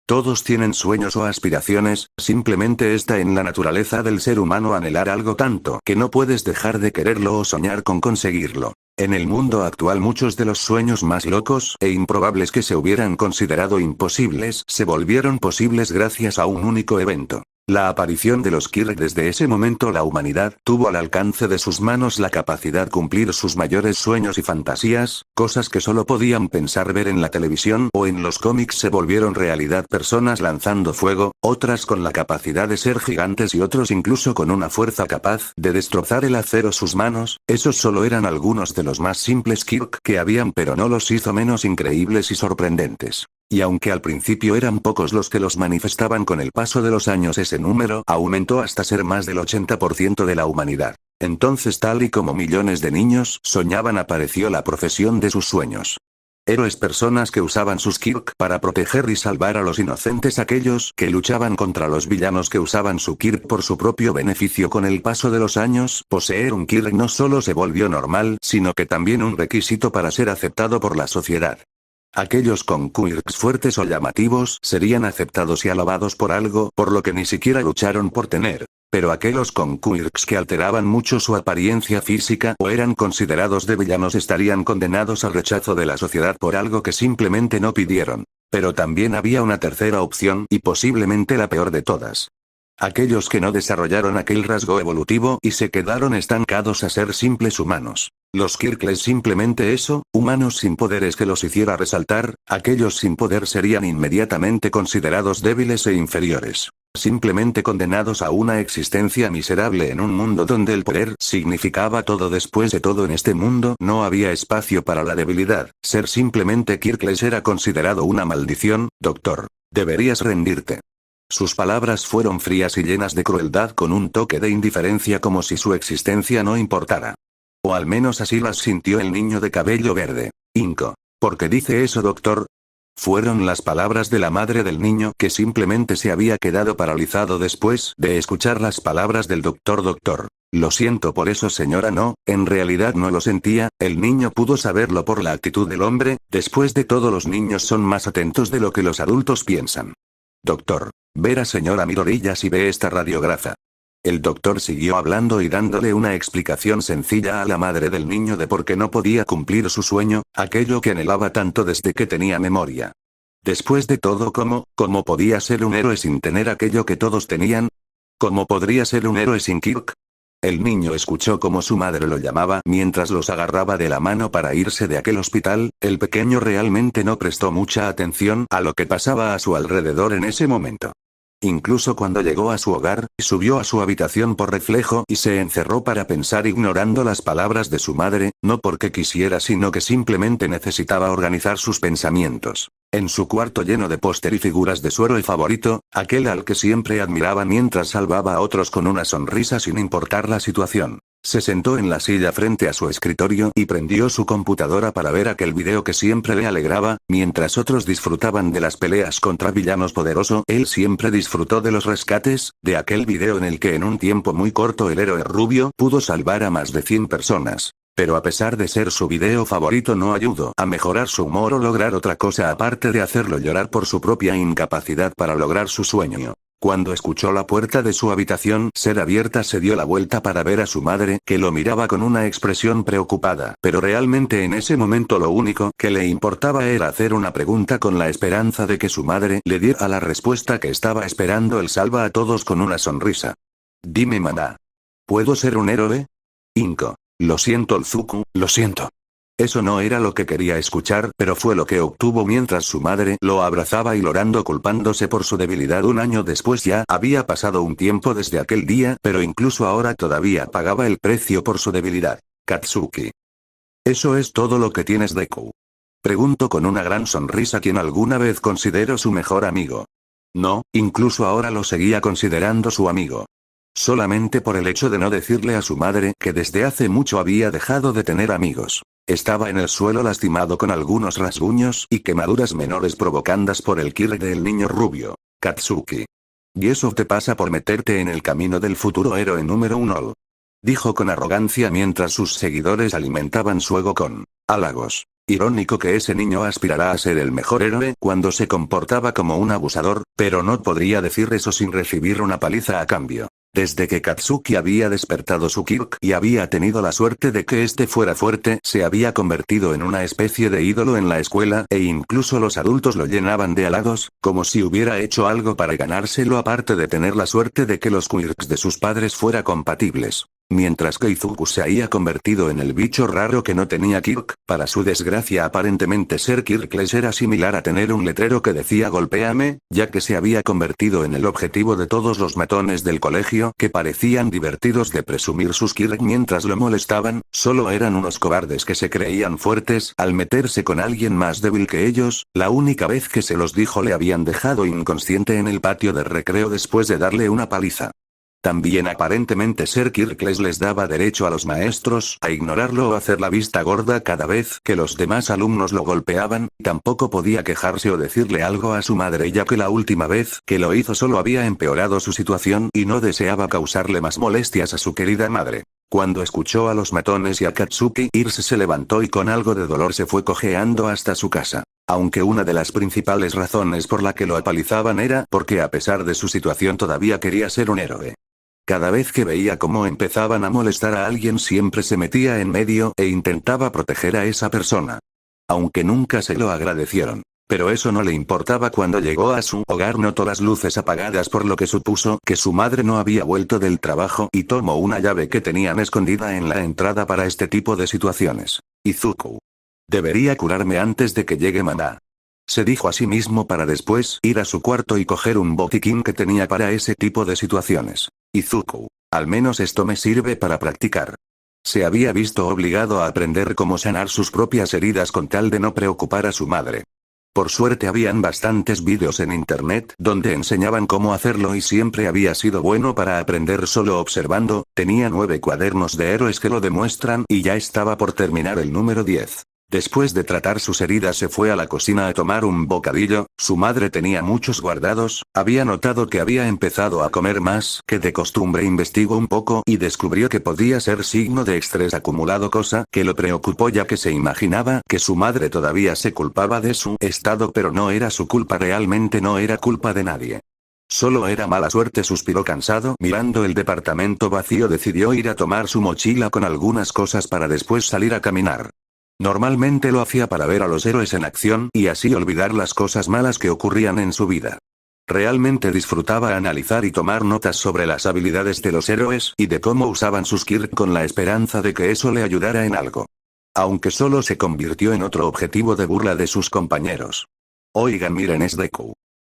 Todos tienen sueños o aspiraciones, simplemente está en la naturaleza del ser humano anhelar algo tanto que no puedes dejar de quererlo o soñar con conseguirlo. En el mundo actual muchos de los sueños más locos e improbables que se hubieran considerado imposibles se volvieron posibles gracias a un único evento. La aparición de los Kirk. Desde ese momento la humanidad tuvo al alcance de sus manos la capacidad de cumplir sus mayores sueños y fantasías, cosas que solo podían pensar ver en la televisión o en los cómics se volvieron realidad, personas lanzando fuego, otras con la capacidad de ser gigantes y otros incluso con una fuerza capaz de destrozar el acero. Sus manos, esos solo eran algunos de los más simples Kirk que habían, pero no los hizo menos increíbles y sorprendentes. Y aunque al principio eran pocos los que los manifestaban, con el paso de los años ese número aumentó hasta ser más del 80% de la humanidad. Entonces, tal y como millones de niños soñaban, apareció la profesión de sus sueños. Héroes, personas que usaban sus Kirk para proteger y salvar a los inocentes, aquellos que luchaban contra los villanos que usaban su Kirk por su propio beneficio. Con el paso de los años, poseer un Kirk no solo se volvió normal, sino que también un requisito para ser aceptado por la sociedad. Aquellos con quirks fuertes o llamativos serían aceptados y alabados por algo por lo que ni siquiera lucharon por tener. Pero aquellos con quirks que alteraban mucho su apariencia física o eran considerados de villanos estarían condenados al rechazo de la sociedad por algo que simplemente no pidieron. Pero también había una tercera opción, y posiblemente la peor de todas. Aquellos que no desarrollaron aquel rasgo evolutivo y se quedaron estancados a ser simples humanos. Los Kirkles simplemente eso, humanos sin poderes que los hiciera resaltar. Aquellos sin poder serían inmediatamente considerados débiles e inferiores. Simplemente condenados a una existencia miserable en un mundo donde el poder significaba todo. Después de todo, en este mundo no había espacio para la debilidad. Ser simplemente Kirkles era considerado una maldición. Doctor, deberías rendirte. Sus palabras fueron frías y llenas de crueldad, con un toque de indiferencia, como si su existencia no importara. O al menos así las sintió el niño de cabello verde. Inco. ¿Por qué dice eso, doctor? Fueron las palabras de la madre del niño, que simplemente se había quedado paralizado después de escuchar las palabras del doctor. Doctor, lo siento por eso, señora. No, en realidad no lo sentía. El niño pudo saberlo por la actitud del hombre. Después de todo, los niños son más atentos de lo que los adultos piensan. Doctor, ver a señora Mirorillas y ve esta radiógrafa. El doctor siguió hablando y dándole una explicación sencilla a la madre del niño de por qué no podía cumplir su sueño, aquello que anhelaba tanto desde que tenía memoria. Después de todo, ¿cómo podía ser un héroe sin tener aquello que todos tenían? ¿Cómo podría ser un héroe sin Kirk? El niño escuchó cómo su madre lo llamaba mientras los agarraba de la mano para irse de aquel hospital. El pequeño realmente no prestó mucha atención a lo que pasaba a su alrededor en ese momento. Incluso cuando llegó a su hogar, subió a su habitación por reflejo y se encerró para pensar, ignorando las palabras de su madre, no porque quisiera sino que simplemente necesitaba organizar sus pensamientos. En su cuarto lleno de póster y figuras de su héroe favorito, aquel al que siempre admiraba mientras salvaba a otros con una sonrisa sin importar la situación. Se sentó en la silla frente a su escritorio y prendió su computadora para ver aquel video que siempre le alegraba. Mientras otros disfrutaban de las peleas contra villanos poderosos, él siempre disfrutó de los rescates, de aquel video en el que en un tiempo muy corto el héroe rubio pudo salvar a más de 100 personas. Pero a pesar de ser su video favorito, no ayudó a mejorar su humor o lograr otra cosa aparte de hacerlo llorar por su propia incapacidad para lograr su sueño. Cuando escuchó la puerta de su habitación ser abierta, se dio la vuelta para ver a su madre, que lo miraba con una expresión preocupada. Pero realmente en ese momento lo único que le importaba era hacer una pregunta con la esperanza de que su madre le diera la respuesta que estaba esperando. Él salva a todos con una sonrisa. Dime, mamá. ¿Puedo ser un héroe? Inco. Lo siento, Zuko, lo siento. Eso no era lo que quería escuchar, pero fue lo que obtuvo mientras su madre lo abrazaba y llorando, culpándose por su debilidad. Un año después ya había pasado un tiempo desde aquel día, pero incluso ahora todavía pagaba el precio por su debilidad. Katsuki. ¿Eso es todo lo que tienes, Deku? Preguntó con una gran sonrisa quien alguna vez consideró su mejor amigo. No, incluso ahora lo seguía considerando su amigo. Solamente por el hecho de no decirle a su madre que desde hace mucho había dejado de tener amigos. Estaba en el suelo lastimado con algunos rasguños y quemaduras menores provocadas por el Kirk del niño rubio. Katsuki. Y eso te pasa por meterte en el camino del futuro héroe número 1. Dijo con arrogancia mientras sus seguidores alimentaban su ego con halagos. Irónico que ese niño aspirará a ser el mejor héroe cuando se comportaba como un abusador, pero no podría decir eso sin recibir una paliza a cambio. Desde que Katsuki había despertado su Kirk y había tenido la suerte de que éste fuera fuerte, se había convertido en una especie de ídolo en la escuela, e incluso los adultos lo llenaban de halagos, como si hubiera hecho algo para ganárselo aparte de tener la suerte de que los quirks de sus padres fueran compatibles. Mientras que Izuku se había convertido en el bicho raro que no tenía Kirk, para su desgracia aparentemente ser Kirkless era similar a tener un letrero que decía golpéame, ya que se había convertido en el objetivo de todos los matones del colegio que parecían divertidos de presumir sus Kirk mientras lo molestaban, solo eran unos cobardes que se creían fuertes al meterse con alguien más débil que ellos, la única vez que se los dijo le habían dejado inconsciente en el patio de recreo después de darle una paliza. También aparentemente ser Kirkless les daba derecho a los maestros a ignorarlo o hacer la vista gorda cada vez que los demás alumnos lo golpeaban, tampoco podía quejarse o decirle algo a su madre ya que la última vez que lo hizo solo había empeorado su situación y no deseaba causarle más molestias a su querida madre. Cuando escuchó a los matones y a Katsuki irse se levantó y con algo de dolor se fue cojeando hasta su casa. Aunque una de las principales razones por la que lo apalizaban era porque a pesar de su situación todavía quería ser un héroe. Cada vez que veía cómo empezaban a molestar a alguien siempre se metía en medio e intentaba proteger a esa persona. Aunque nunca se lo agradecieron. Pero eso no le importaba cuando llegó a su hogar notó las luces apagadas por lo que supuso que su madre no había vuelto del trabajo y tomó una llave que tenían escondida en la entrada para este tipo de situaciones. Izuku. Debería curarme antes de que llegue mamá. Se dijo a sí mismo para después ir a su cuarto y coger un botiquín que tenía para ese tipo de situaciones. Izuku. Al menos esto me sirve para practicar. Se había visto obligado a aprender cómo sanar sus propias heridas con tal de no preocupar a su madre. Por suerte habían bastantes vídeos en internet donde enseñaban cómo hacerlo y siempre había sido bueno para aprender solo observando, tenía 9 cuadernos de héroes que lo demuestran y ya estaba por terminar el número 10. Después de tratar sus heridas se fue a la cocina a tomar un bocadillo, su madre tenía muchos guardados, había notado que había empezado a comer más que de costumbre investigó un poco y descubrió que podía ser signo de estrés acumulado cosa que lo preocupó ya que se imaginaba que su madre todavía se culpaba de su estado pero no era su culpa realmente no era culpa de nadie. Solo era mala suerte suspiró cansado mirando el departamento vacío decidió ir a tomar su mochila con algunas cosas para después salir a caminar. Normalmente lo hacía para ver a los héroes en acción y así olvidar las cosas malas que ocurrían en su vida. Realmente disfrutaba analizar y tomar notas sobre las habilidades de los héroes y de cómo usaban sus Kirk con la esperanza de que eso le ayudara en algo. Aunque solo se convirtió en otro objetivo de burla de sus compañeros. Oigan miren es Deku.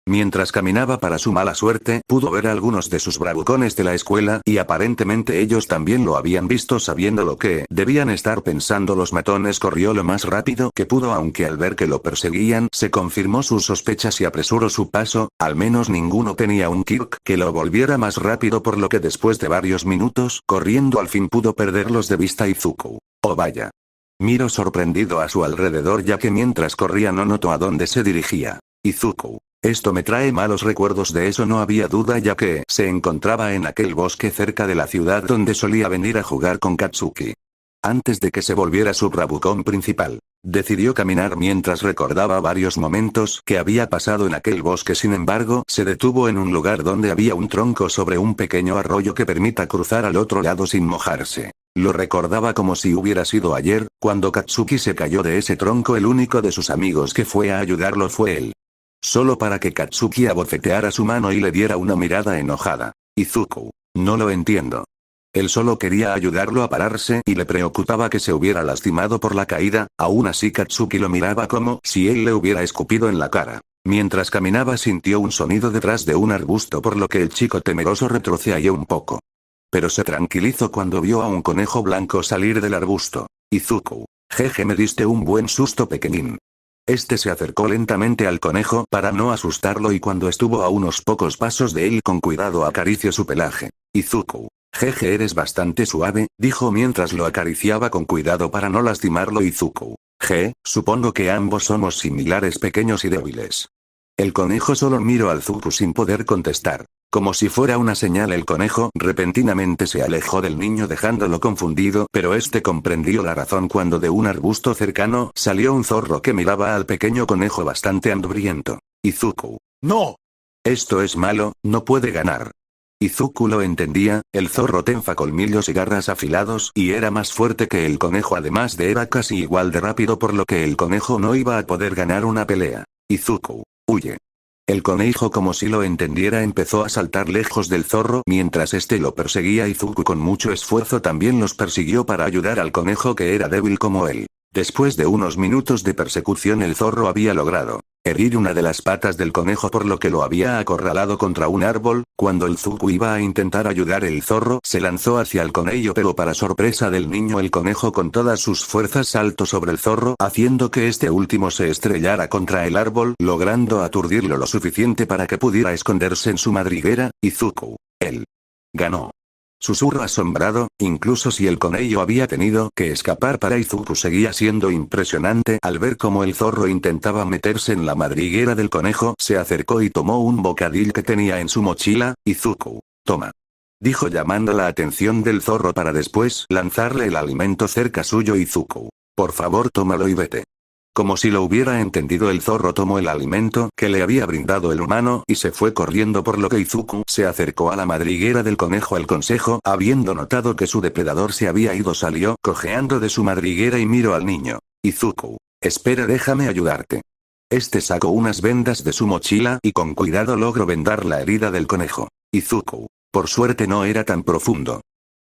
Mientras caminaba para su mala suerte, pudo ver a algunos de sus bravucones de la escuela y aparentemente ellos también lo habían visto sabiendo lo que debían estar pensando los matones corrió lo más rápido que pudo aunque al ver que lo perseguían se confirmó sus sospechas y apresuró su paso, al menos ninguno tenía un Kirk que lo volviera más rápido por lo que después de varios minutos corriendo al fin pudo perderlos de vista Izuku. Oh vaya. Miró sorprendido a su alrededor ya que mientras corría no notó a dónde se dirigía. Izuku. Esto me trae malos recuerdos de eso no había duda ya que se encontraba en aquel bosque cerca de la ciudad donde solía venir a jugar con Katsuki. Antes de que se volviera su bravucón principal, decidió caminar mientras recordaba varios momentos que había pasado en aquel bosque sin embargo se detuvo en un lugar donde había un tronco sobre un pequeño arroyo que permita cruzar al otro lado sin mojarse. Lo recordaba como si hubiera sido ayer, cuando Katsuki se cayó de ese tronco el único de sus amigos que fue a ayudarlo fue él. Solo para que Katsuki abofeteara su mano y le diera una mirada enojada. Izuku. No lo entiendo. Él solo quería ayudarlo a pararse y le preocupaba que se hubiera lastimado por la caída, aún así Katsuki lo miraba como si él le hubiera escupido en la cara. Mientras caminaba sintió un sonido detrás de un arbusto por lo que el chico temeroso retrocedió un poco. Pero se tranquilizó cuando vio a un conejo blanco salir del arbusto. Izuku. Jeje me diste un buen susto pequeñín. Este se acercó lentamente al conejo para no asustarlo y cuando estuvo a unos pocos pasos de él con cuidado acarició su pelaje. Izuku. Jeje eres bastante suave, dijo mientras lo acariciaba con cuidado para no lastimarlo Izuku. Supongo que ambos somos similares pequeños y débiles. El conejo solo miró al Zuku sin poder contestar. Como si fuera una señal, el conejo repentinamente se alejó del niño dejándolo confundido, pero este comprendió la razón cuando de un arbusto cercano salió un zorro que miraba al pequeño conejo bastante hambriento. Izuku. ¡No! Esto es malo, no puede ganar. Izuku lo entendía, el zorro tenía colmillos y garras afilados y era más fuerte que el conejo, además de era casi igual de rápido, por lo que el conejo no iba a poder ganar una pelea. Izuku. Huye. El conejo, como si lo entendiera, empezó a saltar lejos del zorro mientras este lo perseguía. Izuku con mucho esfuerzo también los persiguió para ayudar al conejo que era débil como él. Después de unos minutos de persecución, el zorro había logrado herir una de las patas del conejo, por lo que lo había acorralado contra un árbol. Cuando el Izuku iba a intentar ayudar, el zorro se lanzó hacia el conejo, pero para sorpresa del niño, el conejo con todas sus fuerzas saltó sobre el zorro, haciendo que este último se estrellara contra el árbol, logrando aturdirlo lo suficiente para que pudiera esconderse en su madriguera. Izuku. Él ganó. Susurro asombrado, incluso si el conejo había tenido que escapar, para Izuku seguía siendo impresionante. Al ver cómo el zorro intentaba meterse en la madriguera del conejo, se acercó y tomó un bocadillo que tenía en su mochila. Izuku. Toma. Dijo llamando la atención del zorro para después lanzarle el alimento cerca suyo. Izuku. Por favor, tómalo y vete. Como si lo hubiera entendido, el zorro tomó el alimento que le había brindado el humano y se fue corriendo, por lo que Izuku se acercó a la madriguera del conejo. El consejo, habiendo notado que su depredador se había ido, salió cojeando de su madriguera y miró al niño. Izuku. Espera, déjame ayudarte. Este sacó unas vendas de su mochila y con cuidado logró vendar la herida del conejo. Izuku. Por suerte no era tan profundo.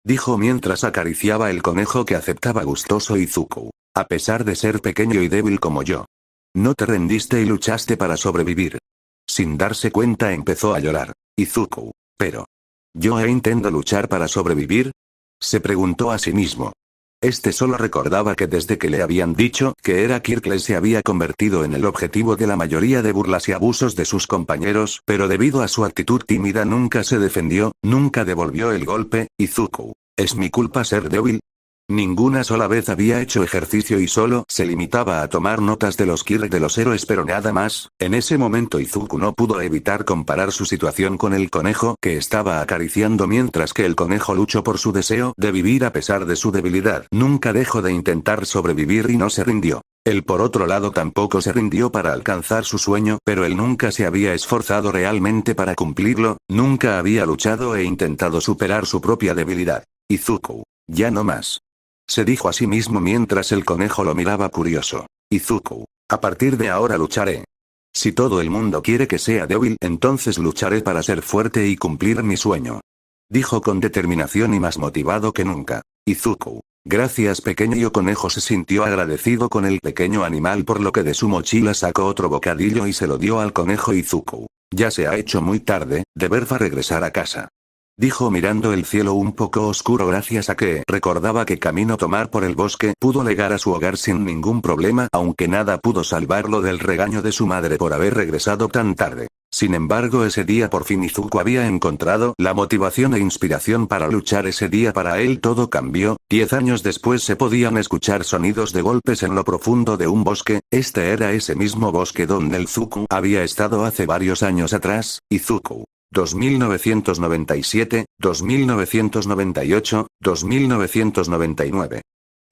Dijo mientras acariciaba el conejo, que aceptaba gustoso. Izuku. A pesar de ser pequeño y débil como yo, no te rendiste y luchaste para sobrevivir. Sin darse cuenta empezó a llorar. Izuku. Pero ¿yo intento luchar para sobrevivir? Se preguntó a sí mismo. Este solo recordaba que desde que le habían dicho que era Kirkle se había convertido en el objetivo de la mayoría de burlas y abusos de sus compañeros, pero debido a su actitud tímida nunca se defendió, nunca devolvió el golpe. Izuku. ¿Es mi culpa ser débil? Ninguna sola vez había hecho ejercicio y solo se limitaba a tomar notas de los Kirk de los héroes, pero nada más. En ese momento Izuku no pudo evitar comparar su situación con el conejo que estaba acariciando, mientras que el conejo luchó por su deseo de vivir a pesar de su debilidad. Nunca dejó de intentar sobrevivir y no se rindió. Él, por otro lado, tampoco se rindió para alcanzar su sueño, pero él nunca se había esforzado realmente para cumplirlo, nunca había luchado e intentado superar su propia debilidad. Izuku. Ya no más. Se dijo a sí mismo mientras el conejo lo miraba curioso. Izuku. A partir de ahora lucharé. Si todo el mundo quiere que sea débil, entonces lucharé para ser fuerte y cumplir mi sueño. Dijo con determinación y más motivado que nunca. Izuku. Gracias, pequeño conejo. Se sintió agradecido con el pequeño animal, por lo que de su mochila sacó otro bocadillo y se lo dio al conejo. Izuku. Ya se ha hecho muy tarde, deberá regresar a casa. Dijo mirando el cielo un poco oscuro, gracias a que recordaba que camino tomar por el bosque pudo llegar a su hogar sin ningún problema, aunque nada pudo salvarlo del regaño de su madre por haber regresado tan tarde. Sin embargo, ese día por fin Izuku había encontrado la motivación e inspiración para luchar. Ese día para él todo cambió. 10 años después se podían escuchar sonidos de golpes en lo profundo de un bosque. Este era ese mismo bosque donde el Izuku había estado hace varios años atrás. Izuku. 2997, 2998, 2999.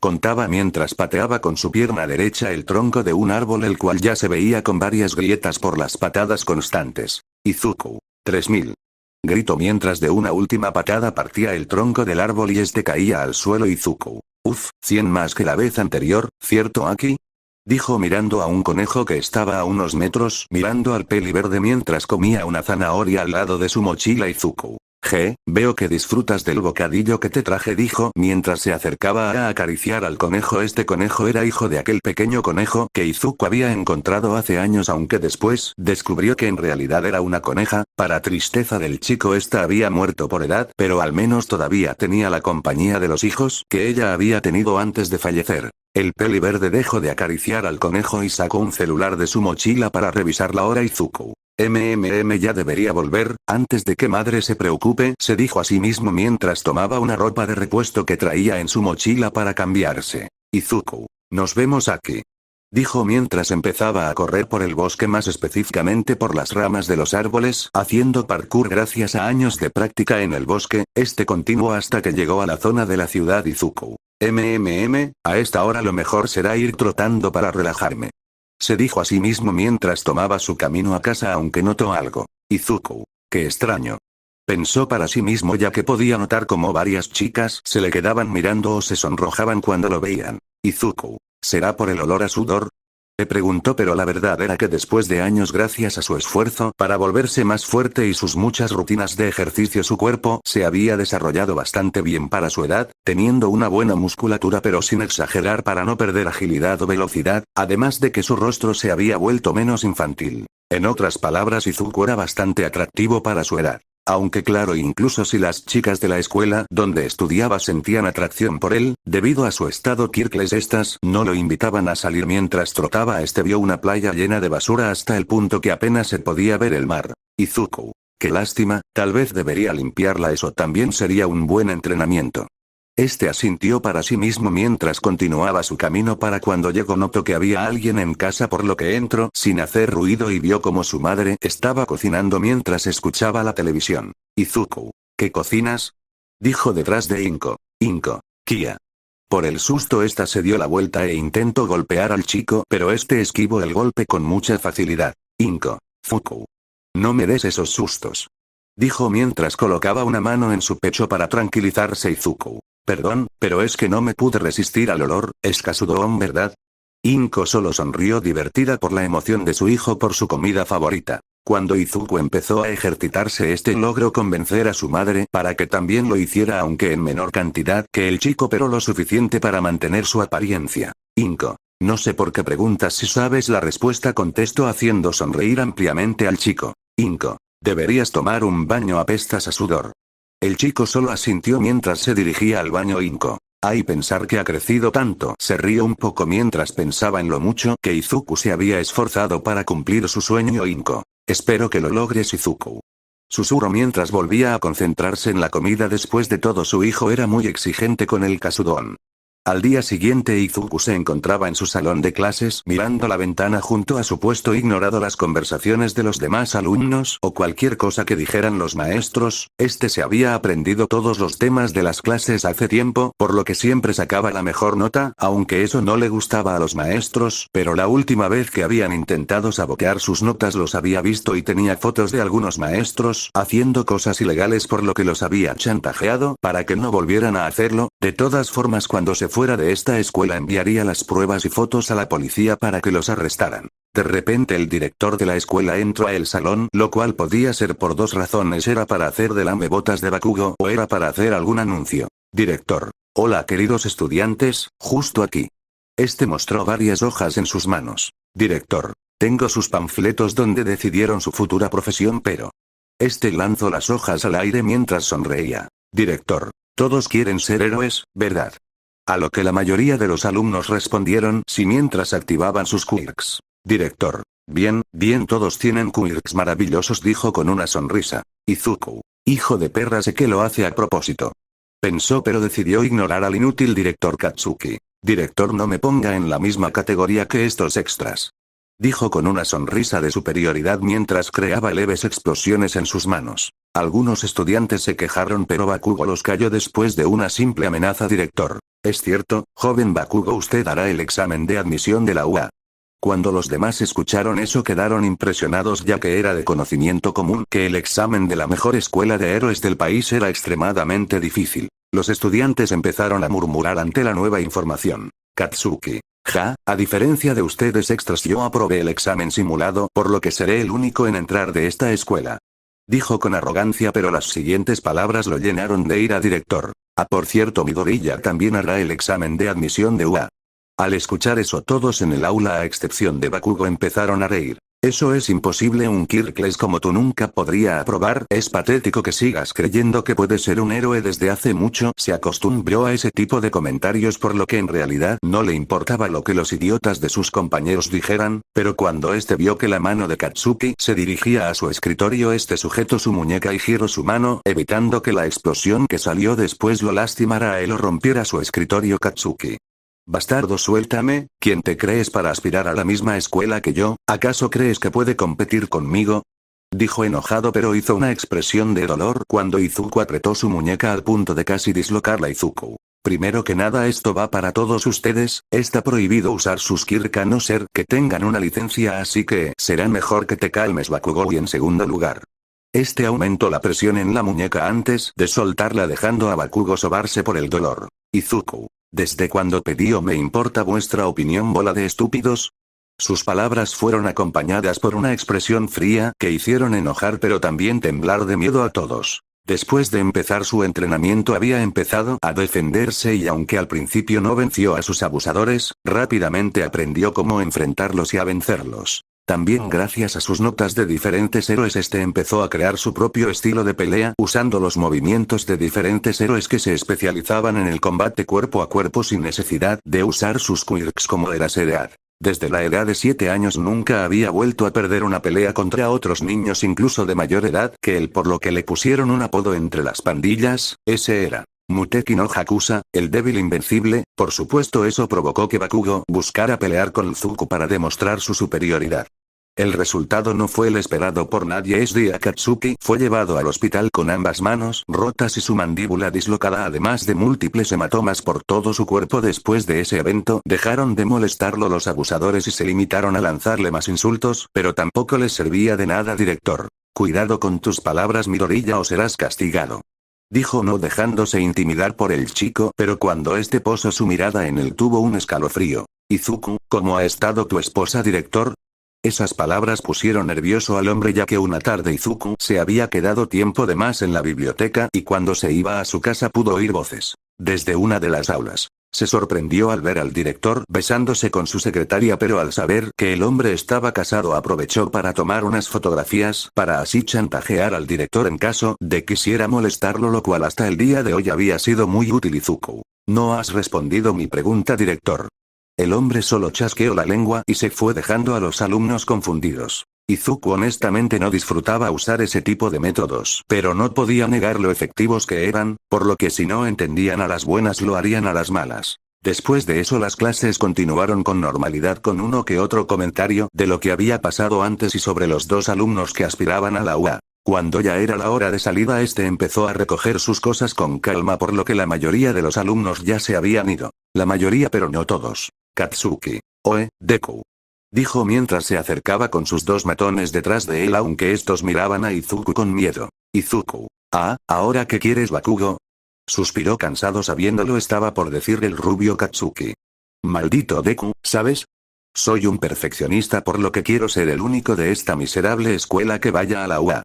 Contaba mientras pateaba con su pierna derecha el tronco de un árbol, el cual ya se veía con varias grietas por las patadas constantes. Izuku. 3000. Gritó mientras de una última patada partía el tronco del árbol y este caía al suelo. Izuku. 100 más que la vez anterior, ¿cierto, Aki? Dijo mirando a un conejo que estaba a unos metros mirando al peli verde mientras comía una zanahoria al lado de su mochila. Izuku. Veo que disfrutas del bocadillo que te traje, dijo mientras se acercaba a acariciar al conejo. Este conejo era hijo de aquel pequeño conejo que Izuku había encontrado hace años, aunque después descubrió que en realidad era una coneja. Para tristeza del chico, esta había muerto por edad, pero al menos todavía tenía la compañía de los hijos que ella había tenido antes de fallecer. El peli verde dejó de acariciar al conejo y sacó un celular de su mochila para revisar la hora. Izuku. Ya debería volver, antes de que madre se preocupe, se dijo a sí mismo mientras tomaba una ropa de repuesto que traía en su mochila para cambiarse. Izuku. Nos vemos aquí. dijo mientras empezaba a correr por el bosque, más específicamente por las ramas de los árboles, haciendo parkour gracias a años de práctica en el bosque. Continuó hasta que llegó a la zona de la ciudad Izuku. A esta hora lo mejor será ir trotando para relajarme. Se dijo a sí mismo mientras tomaba su camino a casa, aunque notó algo. Izuku. Qué extraño. Pensó para sí mismo, ya que podía notar cómo varias chicas se le quedaban mirando o se sonrojaban cuando lo veían. Izuku. ¿Será por el olor a sudor? Le preguntó, pero la verdad era que después de años, gracias a su esfuerzo para volverse más fuerte y sus muchas rutinas de ejercicio, su cuerpo se había desarrollado bastante bien para su edad, teniendo una buena musculatura pero sin exagerar para no perder agilidad o velocidad, además de que su rostro se había vuelto menos infantil. En otras palabras, Izuku era bastante atractivo para su edad. Aunque claro, incluso si las chicas de la escuela donde estudiaba sentían atracción por él, debido a su estado Kirkles, estas no lo invitaban a salir. Mientras trotaba, vio una playa llena de basura hasta el punto que apenas se podía ver el mar. Izuku. Qué lástima, tal vez debería limpiarla, eso también sería un buen entrenamiento. Asintió para sí mismo mientras continuaba su camino. Para cuando llegó, notó que había alguien en casa, por lo que entró sin hacer ruido y vio como su madre estaba cocinando mientras escuchaba la televisión. Izuku. ¿Qué cocinas? Dijo detrás de Inko. Inko. Kia. Por el susto, se dio la vuelta e intentó golpear al chico, pero esquivó el golpe con mucha facilidad. Inko. Fuku. No me des esos sustos. Dijo mientras colocaba una mano en su pecho para tranquilizarse. Izuku. Perdón, pero es que no me pude resistir al olor. Es Katsudon, ¿verdad? Inko solo sonrió, divertida por la emoción de su hijo por su comida favorita. Cuando Izuku empezó a ejercitarse, logró convencer a su madre para que también lo hiciera, aunque en menor cantidad que el chico, pero lo suficiente para mantener su apariencia. Inko. No sé por qué preguntas si sabes la respuesta, contestó haciendo sonreír ampliamente al chico. Inko. Deberías tomar un baño, apestas a sudor. El chico solo asintió mientras se dirigía al baño. Inko. Ay, pensar que ha crecido tanto. Se rió un poco mientras pensaba en lo mucho que Izuku se había esforzado para cumplir su sueño. Inko. Espero que lo logres, Izuku. Susurró mientras volvía a concentrarse en la comida. Después de todo, su hijo era muy exigente con el Katsudon. Al día siguiente, Izuku se encontraba en su salón de clases mirando la ventana junto a su puesto, ignorando las conversaciones de los demás alumnos o cualquier cosa que dijeran los maestros. Se había aprendido todos los temas de las clases hace tiempo, por lo que siempre sacaba la mejor nota, aunque eso no le gustaba a los maestros, pero la última vez que habían intentado sabotear sus notas los había visto y tenía fotos de algunos maestros haciendo cosas ilegales, por lo que los había chantajeado para que no volvieran a hacerlo. De todas formas, cuando se fuera de esta escuela enviaría las pruebas y fotos a la policía para que los arrestaran. De repente el director de la escuela entró a el salón, lo cual podía ser por dos razones: era para hacer de lamebotas de Bakugo o era para hacer algún anuncio. Director. Hola queridos estudiantes, justo aquí. Mostró varias hojas en sus manos. Director. Tengo sus panfletos donde decidieron su futura profesión, pero... lanzó las hojas al aire mientras sonreía. Director. Todos quieren ser héroes, ¿verdad? A lo que la mayoría de los alumnos respondieron sí mientras activaban sus quirks. Director. Bien, todos tienen quirks maravillosos, dijo con una sonrisa. Izuku. Hijo de perra, sé que lo hace a propósito. Pensó, pero decidió ignorar al inútil director Katsuki. Director, no me ponga en la misma categoría que estos extras. Dijo con una sonrisa de superioridad mientras creaba leves explosiones en sus manos. Algunos estudiantes se quejaron, pero Bakugo los calló después de una simple amenaza. Director. Es cierto, joven Bakugo, usted hará el examen de admisión de la UA. Cuando los demás escucharon eso quedaron impresionados, ya que era de conocimiento común que el examen de la mejor escuela de héroes del país era extremadamente difícil. Los estudiantes empezaron a murmurar ante la nueva información. Katsuki. Ja, a diferencia de ustedes extras, yo aprobé el examen simulado, por lo que seré el único en entrar de esta escuela. Dijo con arrogancia, pero las siguientes palabras lo llenaron de ira. Director. Por cierto, Midoriya también hará el examen de admisión de UA. Al escuchar eso, todos en el aula a excepción de Bakugo empezaron a reír. Eso es imposible, un Kirkles como tú nunca podría aprobar. Es patético que sigas creyendo que puedes ser un héroe. Desde hace mucho se acostumbró a ese tipo de comentarios, por lo que en realidad no le importaba lo que los idiotas de sus compañeros dijeran, pero cuando vio que la mano de Katsuki se dirigía a su escritorio, sujetó su muñeca y giró su mano, evitando que la explosión que salió después lo lastimara a él o rompiera su escritorio. Katsuki. Bastardo, suéltame, ¿quién te crees para aspirar a la misma escuela que yo? ¿Acaso crees que puede competir conmigo? Dijo enojado, pero hizo una expresión de dolor cuando Izuku apretó su muñeca al punto de casi dislocarla. Izuku. Primero que nada, esto va para todos ustedes, está prohibido usar sus Kirka a no ser que tengan una licencia, así que será mejor que te calmes, Bakugou. Y en segundo lugar, este aumentó la presión en la muñeca antes de soltarla, dejando a Bakugo sobarse por el dolor. Izuku. ¿Desde cuándo pedí o me importa vuestra opinión, bola de estúpidos? Sus palabras fueron acompañadas por una expresión fría que hicieron enojar pero también temblar de miedo a todos. Después de empezar su entrenamiento había empezado a defenderse y aunque al principio no venció a sus abusadores, rápidamente aprendió cómo enfrentarlos y a vencerlos. También gracias a sus notas de diferentes héroes empezó a crear su propio estilo de pelea usando los movimientos de diferentes héroes que se especializaban en el combate cuerpo a cuerpo sin necesidad de usar sus quirks como era edad. Desde la edad de 7 años nunca había vuelto a perder una pelea contra otros niños incluso de mayor edad que él, por lo que le pusieron un apodo entre las pandillas, ese era Muteki no Hakusa, el débil invencible. Por supuesto, eso provocó que Bakugo buscara pelear con Izuku para demostrar su superioridad. El resultado no fue el esperado por nadie. Akatsuki fue llevado al hospital con ambas manos rotas y su mandíbula dislocada, además de múltiples hematomas por todo su cuerpo. Después de ese evento, dejaron de molestarlo los abusadores y se limitaron a lanzarle más insultos, pero tampoco les servía de nada. Director. Cuidado con tus palabras, Midoriya, o serás castigado. Dijo no dejándose intimidar por el chico, pero cuando posó su mirada en él tuvo un escalofrío. Izuku, ¿cómo ha estado tu esposa, director? Esas palabras pusieron nervioso al hombre, ya que una tarde Izuku se había quedado tiempo de más en la biblioteca y cuando se iba a su casa pudo oír voces desde una de las aulas. Se sorprendió al ver al director besándose con su secretaria, pero al saber que el hombre estaba casado aprovechó para tomar unas fotografías para así chantajear al director en caso de quisiera molestarlo, lo cual hasta el día de hoy había sido muy útil. Izuku. No has respondido mi pregunta, director. El hombre solo chasqueó la lengua y se fue dejando a los alumnos confundidos. Izuku honestamente no disfrutaba usar ese tipo de métodos, pero no podía negar lo efectivos que eran, por lo que si no entendían a las buenas lo harían a las malas. Después de eso las clases continuaron con normalidad, con uno que otro comentario de lo que había pasado antes y sobre los dos alumnos que aspiraban a la UA. Cuando ya era la hora de salida, empezó a recoger sus cosas con calma, por lo que la mayoría de los alumnos ya se habían ido. La mayoría, pero no todos. Katsuki. Oe, Deku. Dijo mientras se acercaba con sus dos matones detrás de él, aunque estos miraban a Izuku con miedo. Izuku. Ah, ¿ahora qué quieres, Bakugo? Suspiró cansado sabiéndolo estaba por decir el rubio Katsuki. Maldito Deku, ¿sabes? Soy un perfeccionista, por lo que quiero ser el único de esta miserable escuela que vaya a la UA.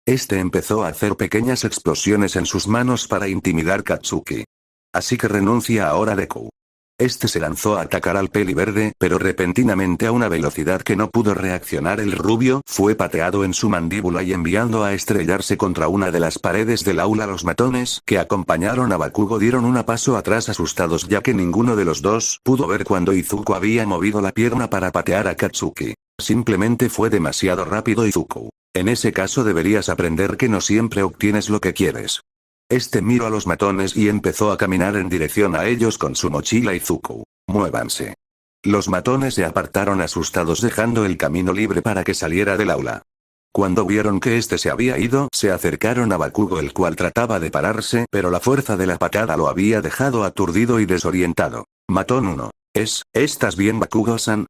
Empezó a hacer pequeñas explosiones en sus manos para intimidar Katsuki. Así que renuncia ahora, Deku. Se lanzó a atacar al peli verde, pero repentinamente a una velocidad que no pudo reaccionar el rubio, fue pateado en su mandíbula y enviando a estrellarse contra una de las paredes del aula. Los matones que acompañaron a Bakugo dieron un paso atrás asustados, ya que ninguno de los dos pudo ver cuando Izuku había movido la pierna para patear a Katsuki. Simplemente fue demasiado rápido. Izuku. En ese caso deberías aprender que no siempre obtienes lo que quieres. Miró a los matones y empezó a caminar en dirección a ellos con su mochila. Izuku. Muévanse. Los matones se apartaron asustados, dejando el camino libre para que saliera del aula. Cuando vieron que se había ido, se acercaron a Bakugo, el cual trataba de pararse, pero la fuerza de la patada lo había dejado aturdido y desorientado. Matón 1. ¿Estás bien, Bakugo-san?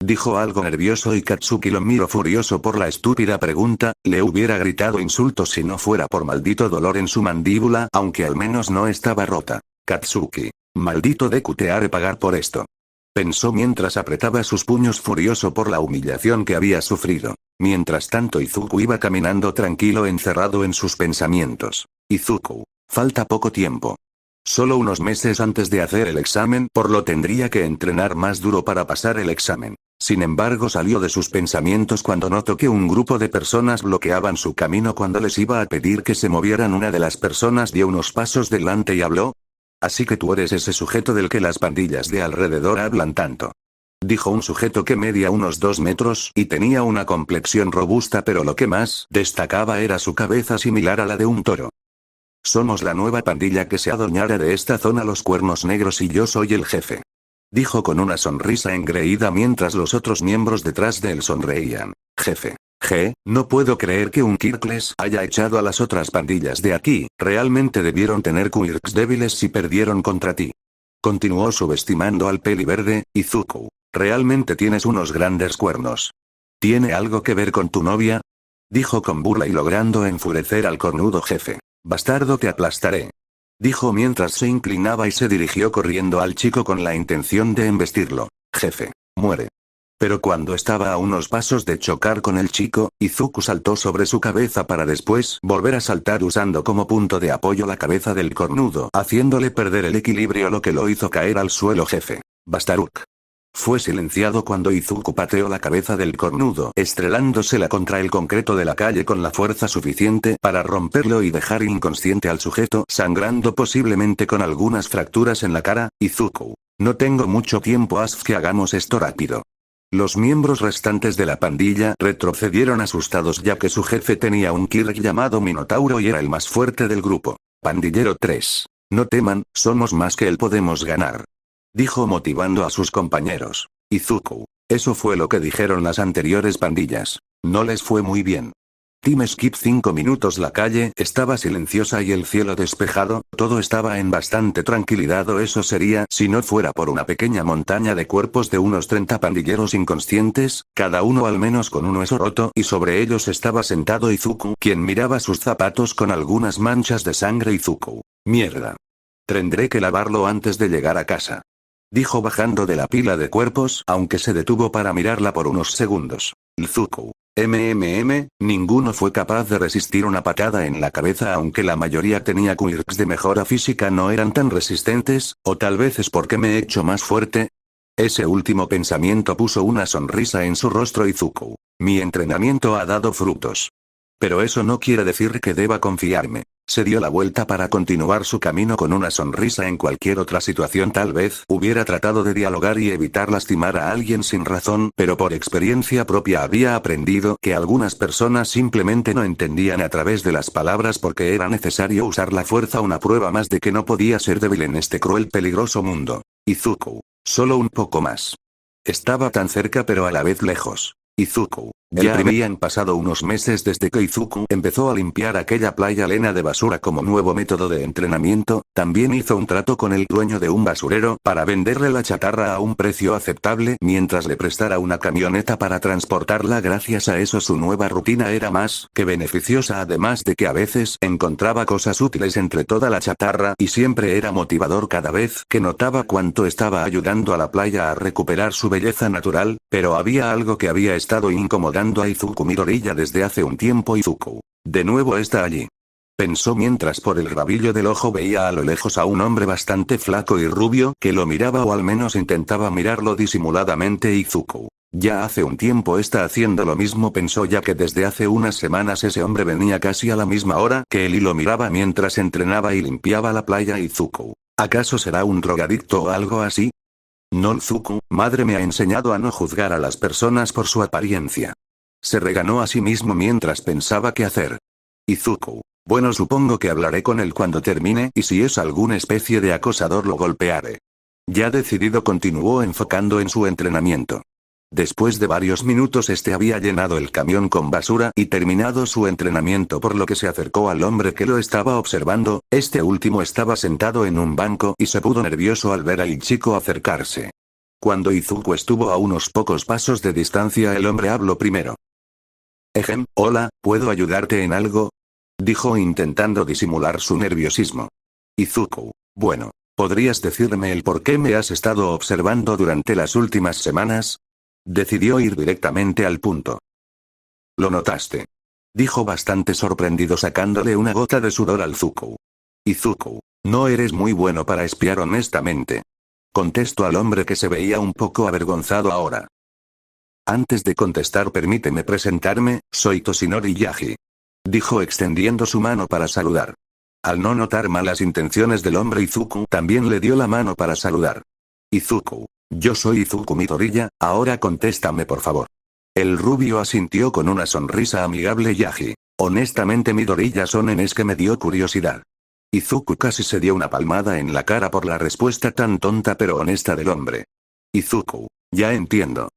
Dijo algo nervioso y Katsuki lo miró furioso por la estúpida pregunta. Le hubiera gritado insultos si no fuera por maldito dolor en su mandíbula, aunque al menos no estaba rota. Katsuki. Maldito Deku, te haré pagar por esto. Pensó mientras apretaba sus puños, furioso por la humillación que había sufrido. Mientras tanto Izuku iba caminando tranquilo, encerrado en sus pensamientos. Izuku. Falta poco tiempo. Solo unos meses antes de hacer el examen, por lo tendría que entrenar más duro para pasar el examen. Sin embargo, salió de sus pensamientos cuando notó que un grupo de personas bloqueaban su camino. Cuando les iba a pedir que se movieran, una de las personas dio unos pasos delante y habló. Así que tú eres ese sujeto del que las pandillas de alrededor hablan tanto. Dijo un sujeto que medía unos 2 metros y tenía una complexión robusta, pero lo que más destacaba era su cabeza, similar a la de un toro. Somos la nueva pandilla que se adueñará de esta zona, los Cuernos Negros, y yo soy el jefe. Dijo con una sonrisa engreída mientras los otros miembros detrás de él sonreían. Jefe. No puedo creer que un Kirkles haya echado a las otras pandillas de aquí, realmente debieron tener quirks débiles si perdieron contra ti. Continuó subestimando al peli verde, Izuku. Realmente tienes unos grandes cuernos. ¿Tiene algo que ver con tu novia? Dijo con burla y logrando enfurecer al cornudo jefe. Bastardo, te aplastaré. Dijo mientras se inclinaba y se dirigió corriendo al chico con la intención de embestirlo. Jefe. Muere. Pero cuando estaba a unos pasos de chocar con el chico, Izuku saltó sobre su cabeza para después volver a saltar usando como punto de apoyo la cabeza del cornudo, haciéndole perder el equilibrio, lo que lo hizo caer al suelo. Jefe. Bastaruk. Fue silenciado cuando Izuku pateó la cabeza del cornudo, estrelándosela contra el concreto de la calle con la fuerza suficiente para romperlo y dejar inconsciente al sujeto, sangrando posiblemente con algunas fracturas en la cara. Izuku. No tengo mucho tiempo, haz que hagamos esto rápido. Los miembros restantes de la pandilla retrocedieron asustados ya que su jefe tenía un Kirk llamado Minotauro y era el más fuerte del grupo. Pandillero 3. No teman, somos más que él, podemos ganar. Dijo motivando a sus compañeros. Izuku. Eso fue lo que dijeron las anteriores pandillas. No les fue muy bien. Team Skip 5 minutos. La calle estaba silenciosa y el cielo despejado, todo estaba en bastante tranquilidad, o eso sería si no fuera por una pequeña montaña de cuerpos de unos 30 pandilleros inconscientes, cada uno al menos con un hueso roto, y sobre ellos estaba sentado Izuku, quien miraba sus zapatos con algunas manchas de sangre. Izuku. Mierda. Tendré que lavarlo antes de llegar a casa. Dijo bajando de la pila de cuerpos, aunque se detuvo para mirarla por unos segundos. Izuku. Ninguno fue capaz de resistir una patada en la cabeza, aunque la mayoría tenía quirks de mejora física, no eran tan resistentes, o tal vez es porque me he hecho más fuerte. Ese último pensamiento puso una sonrisa en su rostro. Izuku. Mi entrenamiento ha dado frutos. Pero eso no quiere decir que deba confiarme. Se dio la vuelta para continuar su camino con una sonrisa. En cualquier otra situación tal vez hubiera tratado de dialogar y evitar lastimar a alguien sin razón, pero por experiencia propia había aprendido que algunas personas simplemente no entendían a través de las palabras porque era necesario usar la fuerza, una prueba más de que no podía ser débil en este cruel, peligroso mundo. Izuku. Solo un poco más. Estaba tan cerca pero a la vez lejos. Izuku. Ya habían pasado unos meses desde que Izuku empezó a limpiar aquella playa llena de basura como nuevo método de entrenamiento. También hizo un trato con el dueño de un basurero para venderle la chatarra a un precio aceptable mientras le prestara una camioneta para transportarla. Gracias a eso su nueva rutina era más que beneficiosa, además de que a veces encontraba cosas útiles entre toda la chatarra y siempre era motivador cada vez que notaba cuánto estaba ayudando a la playa a recuperar su belleza natural. Pero había algo que había estado incomodando a Izuku Midoriya desde hace un tiempo. Izuku. De nuevo está allí. Pensó mientras por el rabillo del ojo veía a lo lejos a un hombre bastante flaco y rubio que lo miraba, o al menos intentaba mirarlo disimuladamente. Izuku. Ya hace un tiempo está haciendo lo mismo, pensó, ya que desde hace unas semanas ese hombre venía casi a la misma hora que él y lo miraba mientras entrenaba y limpiaba la playa. Izuku. ¿Acaso será un drogadicto o algo así? No, Izuku, madre me ha enseñado a no juzgar a las personas por su apariencia. Se reganó a sí mismo mientras pensaba qué hacer. Izuku. Bueno, supongo que hablaré con él cuando termine, y si es alguna especie de acosador lo golpearé. Ya decidido, continuó enfocando en su entrenamiento. Después de varios minutos había llenado el camión con basura y terminado su entrenamiento, por lo que se acercó al hombre que lo estaba observando. Este último estaba sentado en un banco y se puso nervioso al ver al chico acercarse. Cuando Izuku estuvo a unos pocos pasos de distancia, el hombre habló primero. Hola, ¿puedo ayudarte en algo? Dijo intentando disimular su nerviosismo. Izuku. Bueno, ¿podrías decirme el por qué me has estado observando durante las últimas semanas? Decidió ir directamente al punto. ¿Lo notaste? Dijo bastante sorprendido, sacándole una gota de sudor al Izuku. Izuku. No eres muy bueno para espiar, honestamente. Contestó al hombre, que se veía un poco avergonzado ahora. Antes de contestar, permíteme presentarme, soy Toshinori Yagi. Dijo extendiendo su mano para saludar. Al no notar malas intenciones del hombre, Izuku también le dio la mano para saludar. Izuku. Yo soy Izuku Midoriya, ahora contéstame por favor. El rubio asintió con una sonrisa amigable. Yagi. Honestamente, Midoriya-son, es que me dio curiosidad. Izuku casi se dio una palmada en la cara por la respuesta tan tonta pero honesta del hombre. Izuku, ya entiendo.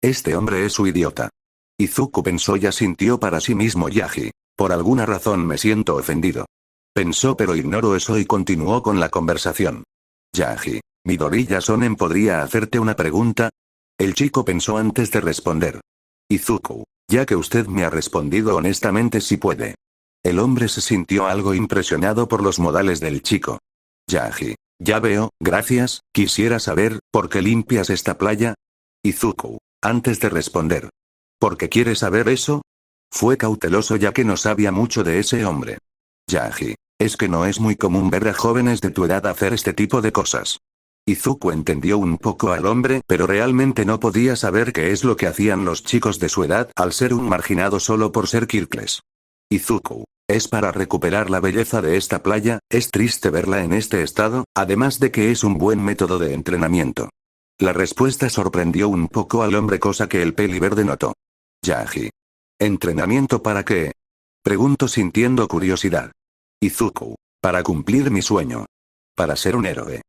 Este hombre es su idiota. Izuku pensó y asintió para sí mismo Yaji. Por alguna razón me siento ofendido. Pensó pero ignoró eso y continuó con la conversación. Yaji, Midoriya Shonen podría hacerte una pregunta. El chico pensó antes de responder. Izuku, ya que usted me ha respondido honestamente si puede. El hombre se sintió algo impresionado por los modales del chico. Yaji, ya veo, gracias, quisiera saber, ¿por qué limpias esta playa? Izuku, antes de responder. ¿Por qué quiere saber eso? Fue cauteloso ya que no sabía mucho de ese hombre. Yaji, es que no es muy común ver a jóvenes de tu edad hacer este tipo de cosas. Izuku entendió un poco al hombre, pero realmente no podía saber qué es lo que hacían los chicos de su edad al ser un marginado solo por ser Kirkles. Izuku, es para recuperar la belleza de esta playa, es triste verla en este estado, además de que es un buen método de entrenamiento. La respuesta sorprendió un poco al hombre, cosa que el peliverde notó. Yaji. ¿Entrenamiento para qué? Preguntó sintiendo curiosidad. Izuku, para cumplir mi sueño. Para ser un héroe.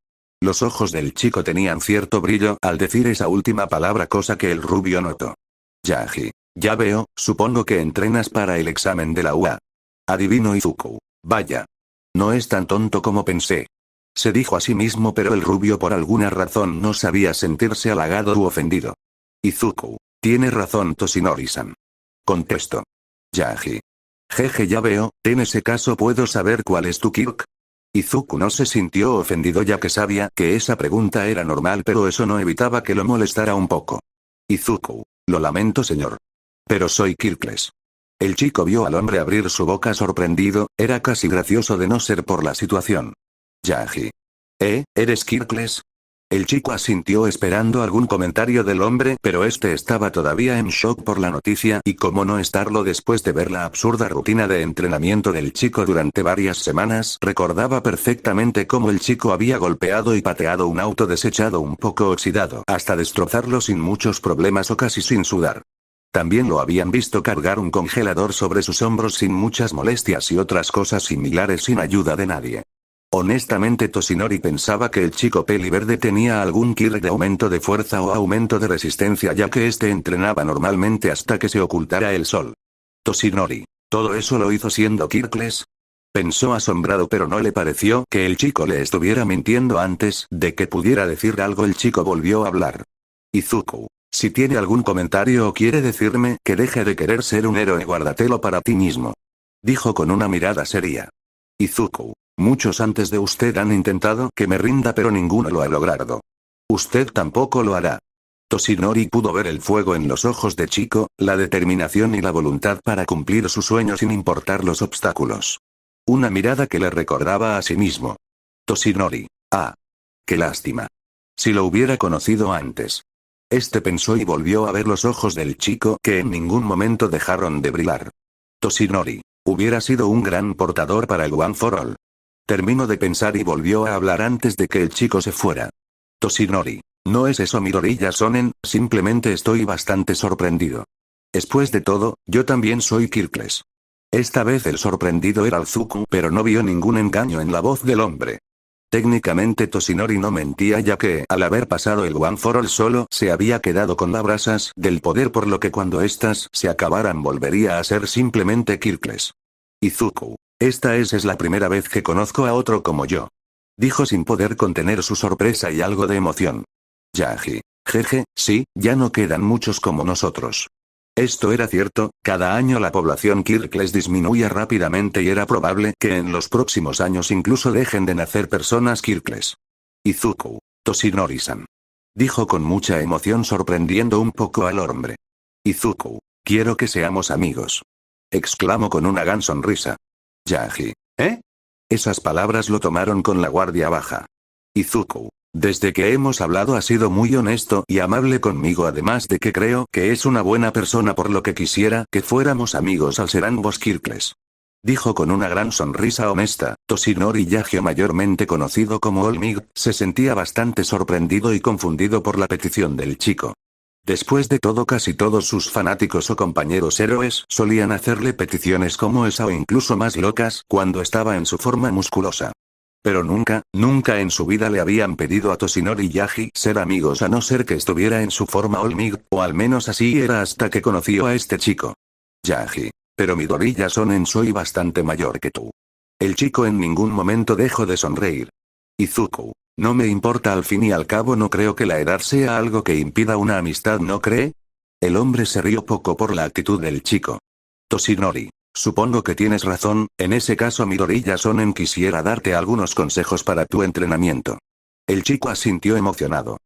Los ojos del chico tenían cierto brillo al decir esa última palabra, cosa que el rubio notó. Yaji, ya veo, supongo que entrenas para el examen de la UA. Adivino Izuku, vaya. No es tan tonto como pensé. Se dijo a sí mismo, pero el rubio por alguna razón no sabía sentirse halagado u ofendido. Izuku, tiene razón Toshinori-san. Contestó. Yaji. Jeje, ya veo, en ese caso puedo saber cuál es tu Kirk. Izuku no se sintió ofendido ya que sabía que esa pregunta era normal, pero eso no evitaba que lo molestara un poco. Izuku, lo lamento señor. Pero soy Kirkles. El chico vio al hombre abrir su boca sorprendido, era casi gracioso de no ser por la situación. Yaji. ¿Eres Kirkles? El chico asintió esperando algún comentario del hombre, pero este estaba todavía en shock por la noticia y cómo no estarlo después de ver la absurda rutina de entrenamiento del chico durante varias semanas. Recordaba perfectamente cómo el chico había golpeado y pateado un auto desechado un poco oxidado hasta destrozarlo sin muchos problemas o casi sin sudar. También lo habían visto cargar un congelador sobre sus hombros sin muchas molestias y otras cosas similares sin ayuda de nadie. Honestamente Toshinori pensaba que el chico peliverde tenía algún Kirk de aumento de fuerza o aumento de resistencia, ya que este entrenaba normalmente hasta que se ocultara el sol. Toshinori, ¿todo eso lo hizo siendo Kirkles? Pensó asombrado, pero no le pareció que el chico le estuviera mintiendo. Antes de que pudiera decir algo, el chico volvió a hablar. Izuku, si tiene algún comentario o quiere decirme que deje de querer ser un héroe, guárdatelo para ti mismo. Dijo con una mirada seria. Izuku, muchos antes de usted han intentado que me rinda, pero ninguno lo ha logrado. Usted tampoco lo hará. Toshinori pudo ver el fuego en los ojos de chico, la determinación y la voluntad para cumplir su sueño sin importar los obstáculos. Una mirada que le recordaba a sí mismo. Toshinori. Qué lástima. Si lo hubiera conocido antes. Este pensó y volvió a ver los ojos del chico, que en ningún momento dejaron de brillar. Toshinori. Hubiera sido un gran portador para el One for All. Terminó de pensar y volvió a hablar antes de que el chico se fuera. Toshinori. No es eso Midoriya Shonen, simplemente estoy bastante sorprendido. Después de todo, yo también soy Kirkles. Esta vez el sorprendido era Izuku, pero no vio ningún engaño en la voz del hombre. Técnicamente Toshinori no mentía, ya que, al haber pasado el One for All solo, se había quedado con las brasas del poder, por lo que cuando éstas se acabaran volvería a ser simplemente Kirkles. Izuku, esta es la primera vez que conozco a otro como yo. Dijo sin poder contener su sorpresa y algo de emoción. Yaji. Jeje, sí, ya no quedan muchos como nosotros. Esto era cierto, cada año la población Kirkles disminuía rápidamente y era probable que en los próximos años incluso dejen de nacer personas Kirkles. Izuku, Toshinori-san. Dijo con mucha emoción, sorprendiendo un poco al hombre. Izuku, quiero que seamos amigos. Exclamó con una gran sonrisa. Yaji. Esas palabras lo tomaron con la guardia baja. Izuku. Desde que hemos hablado ha sido muy honesto y amable conmigo, además de que creo que es una buena persona, por lo que quisiera que fuéramos amigos al ser ambos Kirkles. Dijo con una gran sonrisa honesta. Toshinori Yagyo, mayormente conocido como All Might, se sentía bastante sorprendido y confundido por la petición del chico. Después de todo, casi todos sus fanáticos o compañeros héroes solían hacerle peticiones como esa o incluso más locas cuando estaba en su forma musculosa. Pero nunca en su vida le habían pedido a Toshinori Yagi ser amigos a no ser que estuviera en su forma All Might, o al menos así era hasta que conoció a este chico. Yagi. Pero Midoriya Shonen soy bastante mayor que tú. El chico en ningún momento dejó de sonreír. Izuku. No me importa, al fin y al cabo no creo que la edad sea algo que impida una amistad, ¿no cree? El hombre se rió poco por la actitud del chico. Toshinori. Supongo que tienes razón, en ese caso Midoriya Shonen quisiera darte algunos consejos para tu entrenamiento. El chico asintió emocionado.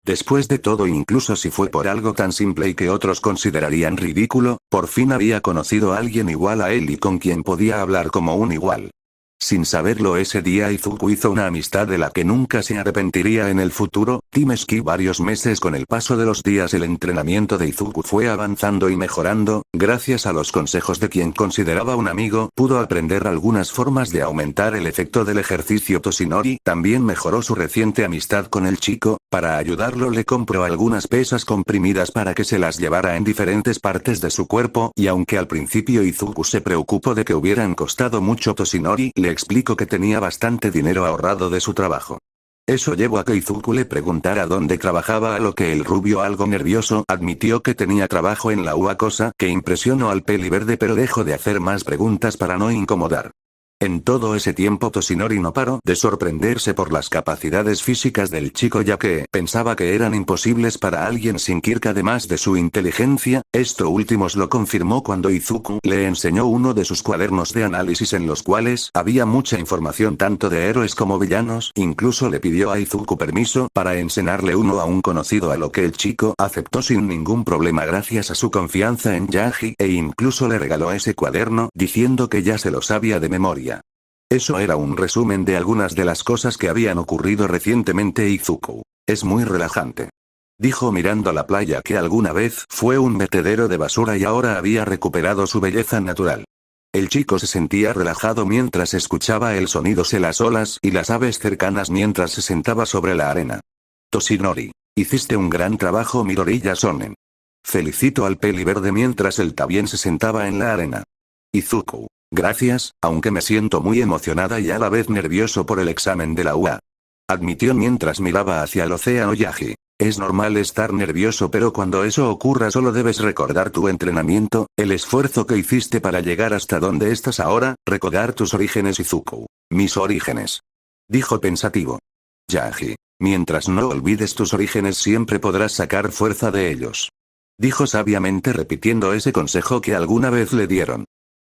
Después de todo, incluso si fue por algo tan simple y que otros considerarían ridículo, por fin había conocido a alguien igual a él y con quien podía hablar como un igual. Sin saberlo, ese día Izuku hizo una amistad de la que nunca se arrepentiría en el futuro. Team Ski. Varios meses. Con el paso de los días el entrenamiento de Izuku fue avanzando y mejorando, gracias a los consejos de quien consideraba un amigo, pudo aprender algunas formas de aumentar el efecto del ejercicio. Toshinori también mejoró su reciente amistad con el chico. Para ayudarlo le compró algunas pesas comprimidas para que se las llevara en diferentes partes de su cuerpo, y aunque al principio Izuku se preocupó de que hubieran costado mucho, Toshinori le explicó que tenía bastante dinero ahorrado de su trabajo. Eso llevó a que Izuku le preguntara dónde trabajaba, a lo que el rubio, algo nervioso, admitió que tenía trabajo en la UA, cosa que impresionó al peli verde, pero dejó de hacer más preguntas para no incomodar. En todo ese tiempo Toshinori no paró de sorprenderse por las capacidades físicas del chico, ya que pensaba que eran imposibles para alguien sin Kirk, además de su inteligencia. Esto último lo confirmó cuando Izuku le enseñó uno de sus cuadernos de análisis en los cuales había mucha información tanto de héroes como villanos. Incluso le pidió a Izuku permiso para enseñarle uno a un conocido, a lo que el chico aceptó sin ningún problema gracias a su confianza en Yagi, e incluso le regaló ese cuaderno diciendo que ya se lo sabía de memoria. Eso era un resumen de algunas de las cosas que habían ocurrido recientemente. Izuku. Es muy relajante. Dijo mirando la playa, que alguna vez fue un vertedero de basura y ahora había recuperado su belleza natural. El chico se sentía relajado mientras escuchaba el sonido de las olas y las aves cercanas mientras se sentaba sobre la arena. Toshinori. Hiciste un gran trabajo, Midoriya Shonen. Felicito al peli verde mientras él también se sentaba en la arena. Izuku. Gracias, aunque me siento muy emocionada y a la vez nervioso por el examen de la UA. Admitió mientras miraba hacia el océano Yagi. Es normal estar nervioso, pero cuando eso ocurra solo debes recordar tu entrenamiento, el esfuerzo que hiciste para llegar hasta donde estás ahora, recordar tus orígenes. Izuku. Mis orígenes. Dijo pensativo. Yagi. Mientras no olvides tus orígenes siempre podrás sacar fuerza de ellos. Dijo sabiamente, repitiendo ese consejo que alguna vez le dieron.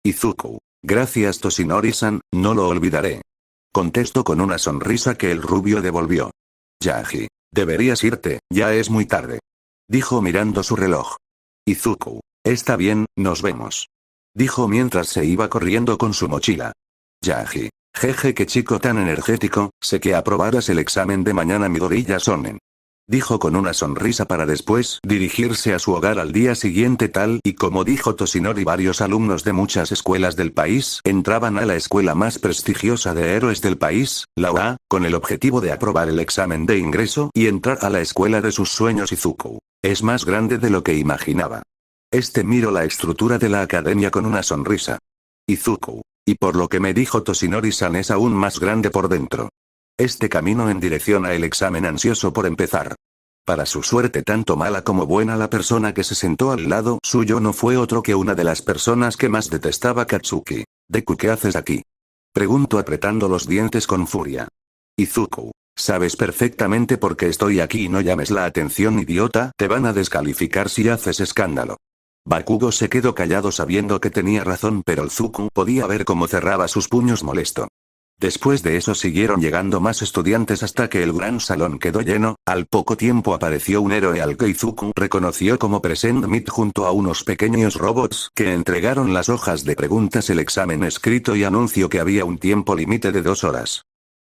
Izuku. Gracias, Toshinori-san, no lo olvidaré. Contestó con una sonrisa que el rubio devolvió. Yagi. Deberías irte, ya es muy tarde. Dijo mirando su reloj. Izuku. Está bien, nos vemos. Dijo mientras se iba corriendo con su mochila. Yagi. Jeje, qué chico tan energético, sé que aprobarás el examen de mañana, Midoriya Shonen. Dijo con una sonrisa para después dirigirse a su hogar al día siguiente. Tal y como dijo Toshinori, varios alumnos de muchas escuelas del país entraban a la escuela más prestigiosa de héroes del país, la UA, con el objetivo de aprobar el examen de ingreso y entrar a la escuela de sus sueños. Izuku. Es más grande de lo que imaginaba. Miró la estructura de la academia con una sonrisa. Izuku. Y por lo que me dijo Toshinori-san, es aún más grande por dentro. Caminó en dirección a el examen, ansioso por empezar. Para su suerte, tanto mala como buena, la persona que se sentó al lado suyo no fue otro que una de las personas que más detestaba Katsuki. Deku, ¿qué haces aquí? Preguntó apretando los dientes con furia. Izuku. Sabes perfectamente por qué estoy aquí, no llames la atención, idiota, te van a descalificar si haces escándalo. Bakugo se quedó callado sabiendo que tenía razón, pero Izuku podía ver cómo cerraba sus puños molesto. Después de eso siguieron llegando más estudiantes hasta que el gran salón quedó lleno. Al poco tiempo apareció un héroe al que Izuku reconoció como Present Meet junto a unos pequeños robots que entregaron las hojas de preguntas, el examen escrito y anunció que había un tiempo límite de 2 horas.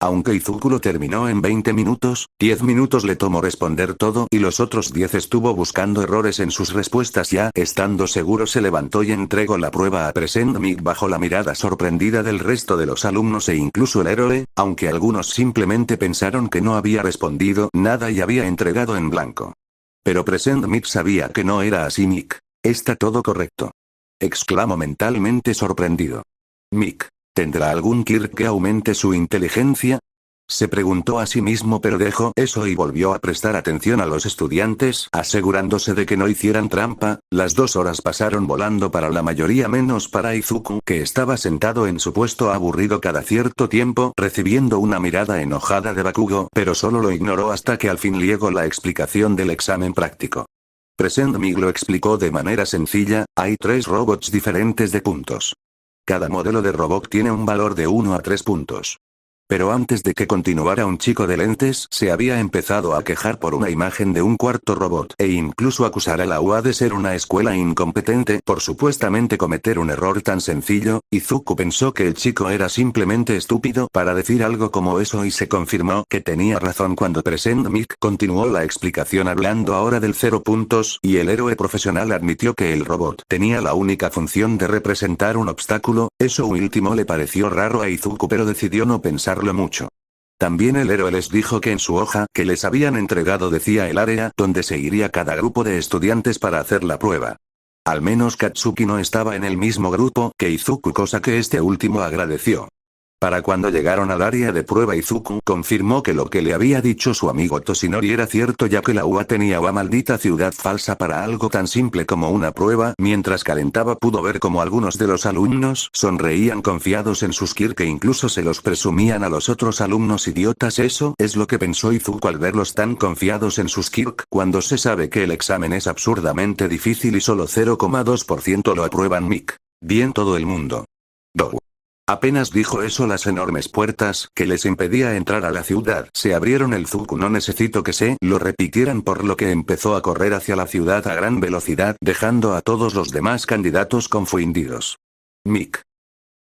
Aunque Izuku lo terminó en 20 minutos, 10 minutos le tomó responder todo y los otros 10 estuvo buscando errores en sus respuestas. Ya estando seguro, se levantó y entregó la prueba a Present Mic bajo la mirada sorprendida del resto de los alumnos e incluso el héroe, aunque algunos simplemente pensaron que no había respondido nada y había entregado en blanco. Pero Present Mic sabía que no era así. Mic. Está todo correcto. Exclamó mentalmente sorprendido. Mic. ¿Tendrá algún Kirk que aumente su inteligencia? Se preguntó a sí mismo, pero dejó eso y volvió a prestar atención a los estudiantes, asegurándose de que no hicieran trampa. Las 2 horas pasaron volando para la mayoría menos para Izuku, que estaba sentado en su puesto aburrido cada cierto tiempo, recibiendo una mirada enojada de Bakugo, pero solo lo ignoró hasta que al fin llegó la explicación del examen práctico. Present Mig lo explicó de manera sencilla: hay 3 robots diferentes de puntos. Cada modelo de robot tiene un valor de 1 a 3 puntos. Pero antes de que continuara, un chico de lentes se había empezado a quejar por una imagen de un cuarto robot, e incluso acusar a la UA de ser una escuela incompetente por supuestamente cometer un error tan sencillo. Izuku pensó que el chico era simplemente estúpido para decir algo como eso, y se confirmó que tenía razón cuando Present Mic continuó la explicación hablando ahora del 0 puntos, y el héroe profesional admitió que el robot tenía la única función de representar un obstáculo. Eso último le pareció raro a Izuku, pero decidió no pensar mucho. También el héroe les dijo que en su hoja que les habían entregado decía el área donde se iría cada grupo de estudiantes para hacer la prueba. Al menos Katsuki no estaba en el mismo grupo que Izuku, cosa que este último agradeció. Para cuando llegaron al área de prueba, Izuku confirmó que lo que le había dicho su amigo Toshinori era cierto, ya que la UA tenía una maldita ciudad falsa para algo tan simple como una prueba. Mientras calentaba, pudo ver como algunos de los alumnos sonreían confiados en sus Kirk, que incluso se los presumían a los otros alumnos idiotas. Eso es lo que pensó Izuku al verlos tan confiados en sus Kirk, cuando se sabe que el examen es absurdamente difícil y solo 0,2% lo aprueban. Mic. Bien, todo el mundo. Dou. Apenas dijo eso, las enormes puertas que les impedía entrar a la ciudad se abrieron. El Zuku no necesitó que se lo repitieran, por lo que empezó a correr hacia la ciudad a gran velocidad, dejando a todos los demás candidatos confundidos. Mic.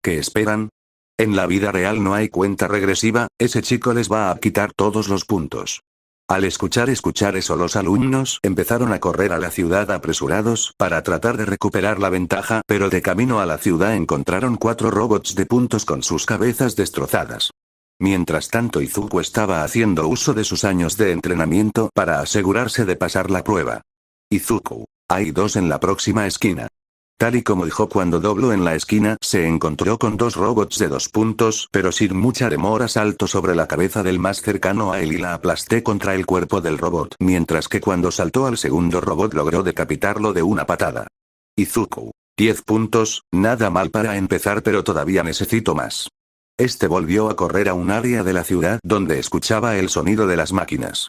¿Qué esperan? En la vida real no hay cuenta regresiva, ese chico les va a quitar todos los puntos. Al escuchar eso, los alumnos empezaron a correr a la ciudad apresurados para tratar de recuperar la ventaja, pero de camino a la ciudad encontraron 4 robots de puntos con sus cabezas destrozadas. Mientras tanto, Izuku estaba haciendo uso de sus años de entrenamiento para asegurarse de pasar la prueba. Izuku, hay 2 en la próxima esquina. Tal y como dijo, cuando dobló en la esquina, se encontró con 2 robots de 2 puntos, pero sin mucha demora saltó sobre la cabeza del más cercano a él y la aplasté contra el cuerpo del robot, mientras que cuando saltó al segundo robot logró decapitarlo de una patada. Izuku, 10 puntos, nada mal para empezar, pero todavía necesito más. Este volvió a correr a un área de la ciudad donde escuchaba el sonido de las máquinas.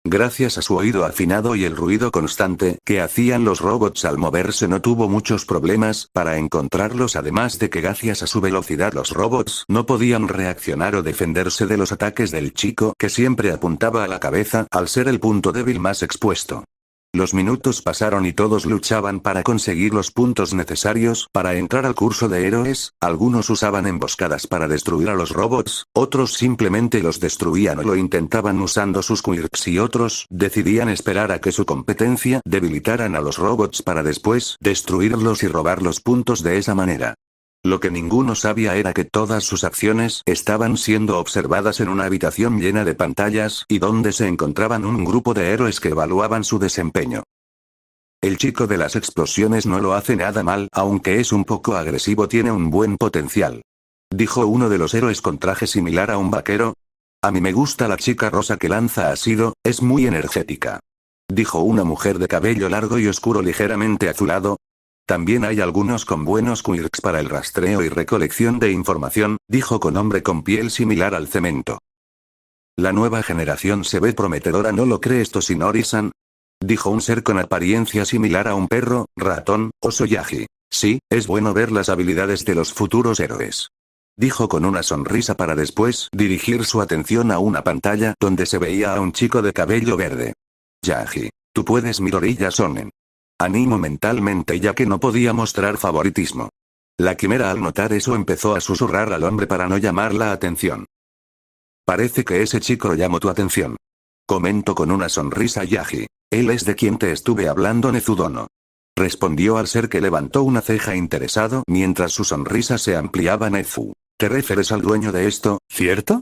Gracias a su oído afinado y el ruido constante que hacían los robots al moverse, no tuvo muchos problemas para encontrarlos, además de que gracias a su velocidad los robots no podían reaccionar o defenderse de los ataques del chico, que siempre apuntaba a la cabeza al ser el punto débil más expuesto. Los minutos pasaron y todos luchaban para conseguir los puntos necesarios para entrar al curso de héroes. Algunos usaban emboscadas para destruir a los robots, otros simplemente los destruían o lo intentaban usando sus quirks, y otros decidían esperar a que su competencia debilitaran a los robots para después destruirlos y robar los puntos de esa manera. Lo que ninguno sabía era que todas sus acciones estaban siendo observadas en una habitación llena de pantallas, y donde se encontraban un grupo de héroes que evaluaban su desempeño. El chico de las explosiones no lo hace nada mal, aunque es un poco agresivo, tiene un buen potencial. Dijo uno de los héroes con traje similar a un vaquero. A mí me gusta la chica rosa que lanza ácido, es muy energética. Dijo una mujer de cabello largo y oscuro ligeramente azulado. También hay algunos con buenos quirks para el rastreo y recolección de información, dijo un hombre con piel similar al cemento. La nueva generación se ve prometedora, ¿no lo crees, Toshinori-san? Dijo un ser con apariencia similar a un perro, ratón, oso Yagi. Sí, es bueno ver las habilidades de los futuros héroes. Dijo con una sonrisa para después dirigir su atención a una pantalla donde se veía a un chico de cabello verde. Yagi, tú puedes, Midoriya Sonen. Animó mentalmente, ya que no podía mostrar favoritismo. La quimera, al notar eso, empezó a susurrar al hombre para no llamar la atención. Parece que ese chico llamó tu atención. Comentó con una sonrisa Yagi. Él es de quien te estuve hablando, Nezudono. Respondió al ser, que levantó una ceja interesado mientras su sonrisa se ampliaba. Nezu. ¿Te refieres al dueño de esto, cierto?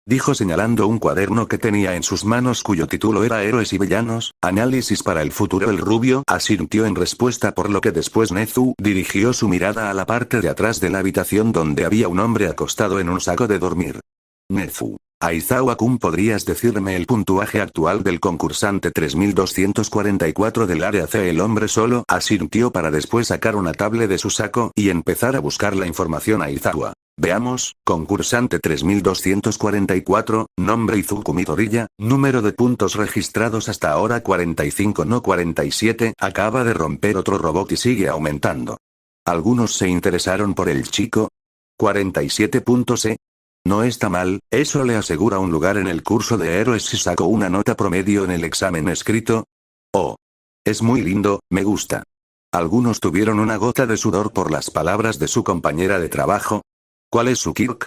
Dijo señalando un cuaderno que tenía en sus manos, cuyo título era Héroes y Villanos, Análisis para el Futuro. El rubio asintió en respuesta, por lo que después Nezu dirigió su mirada a la parte de atrás de la habitación donde había un hombre acostado en un saco de dormir. Nezu. Aizawa-kun, ¿podrías decirme el puntuaje actual del concursante 3244 del área C? El hombre solo asintió para después sacar una tablet de su saco y empezar a buscar la información. Aizawa. Veamos, concursante 3244, nombre Izuku Midoriya, número de puntos registrados hasta ahora 45 no 47, acaba de romper otro robot y sigue aumentando. Algunos se interesaron por el chico. 47 puntos, No está mal, eso le asegura un lugar en el curso de héroes si sacó una nota promedio en el examen escrito. Oh. Es muy lindo, me gusta. Algunos tuvieron una gota de sudor por las palabras de su compañera de trabajo. ¿Cuál es su kirk?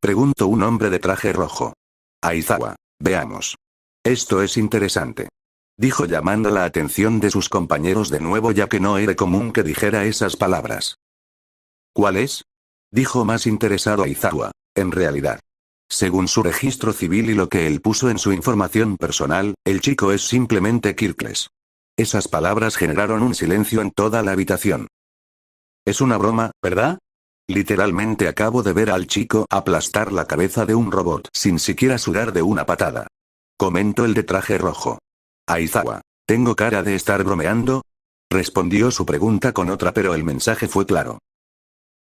Preguntó un hombre de traje rojo. Aizawa, veamos. Esto es interesante. Dijo llamando la atención de sus compañeros de nuevo, ya que no era común que dijera esas palabras. ¿Cuál es? Dijo más interesado Aizawa. En realidad, según su registro civil y lo que él puso en su información personal, el chico es simplemente Kirkles. Esas palabras generaron un silencio en toda la habitación. Es una broma, ¿verdad? Literalmente acabo de ver al chico aplastar la cabeza de un robot sin siquiera sudar de una patada. Comentó el de traje rojo. Aizawa, ¿tengo cara de estar bromeando? Respondió su pregunta con otra, pero el mensaje fue claro.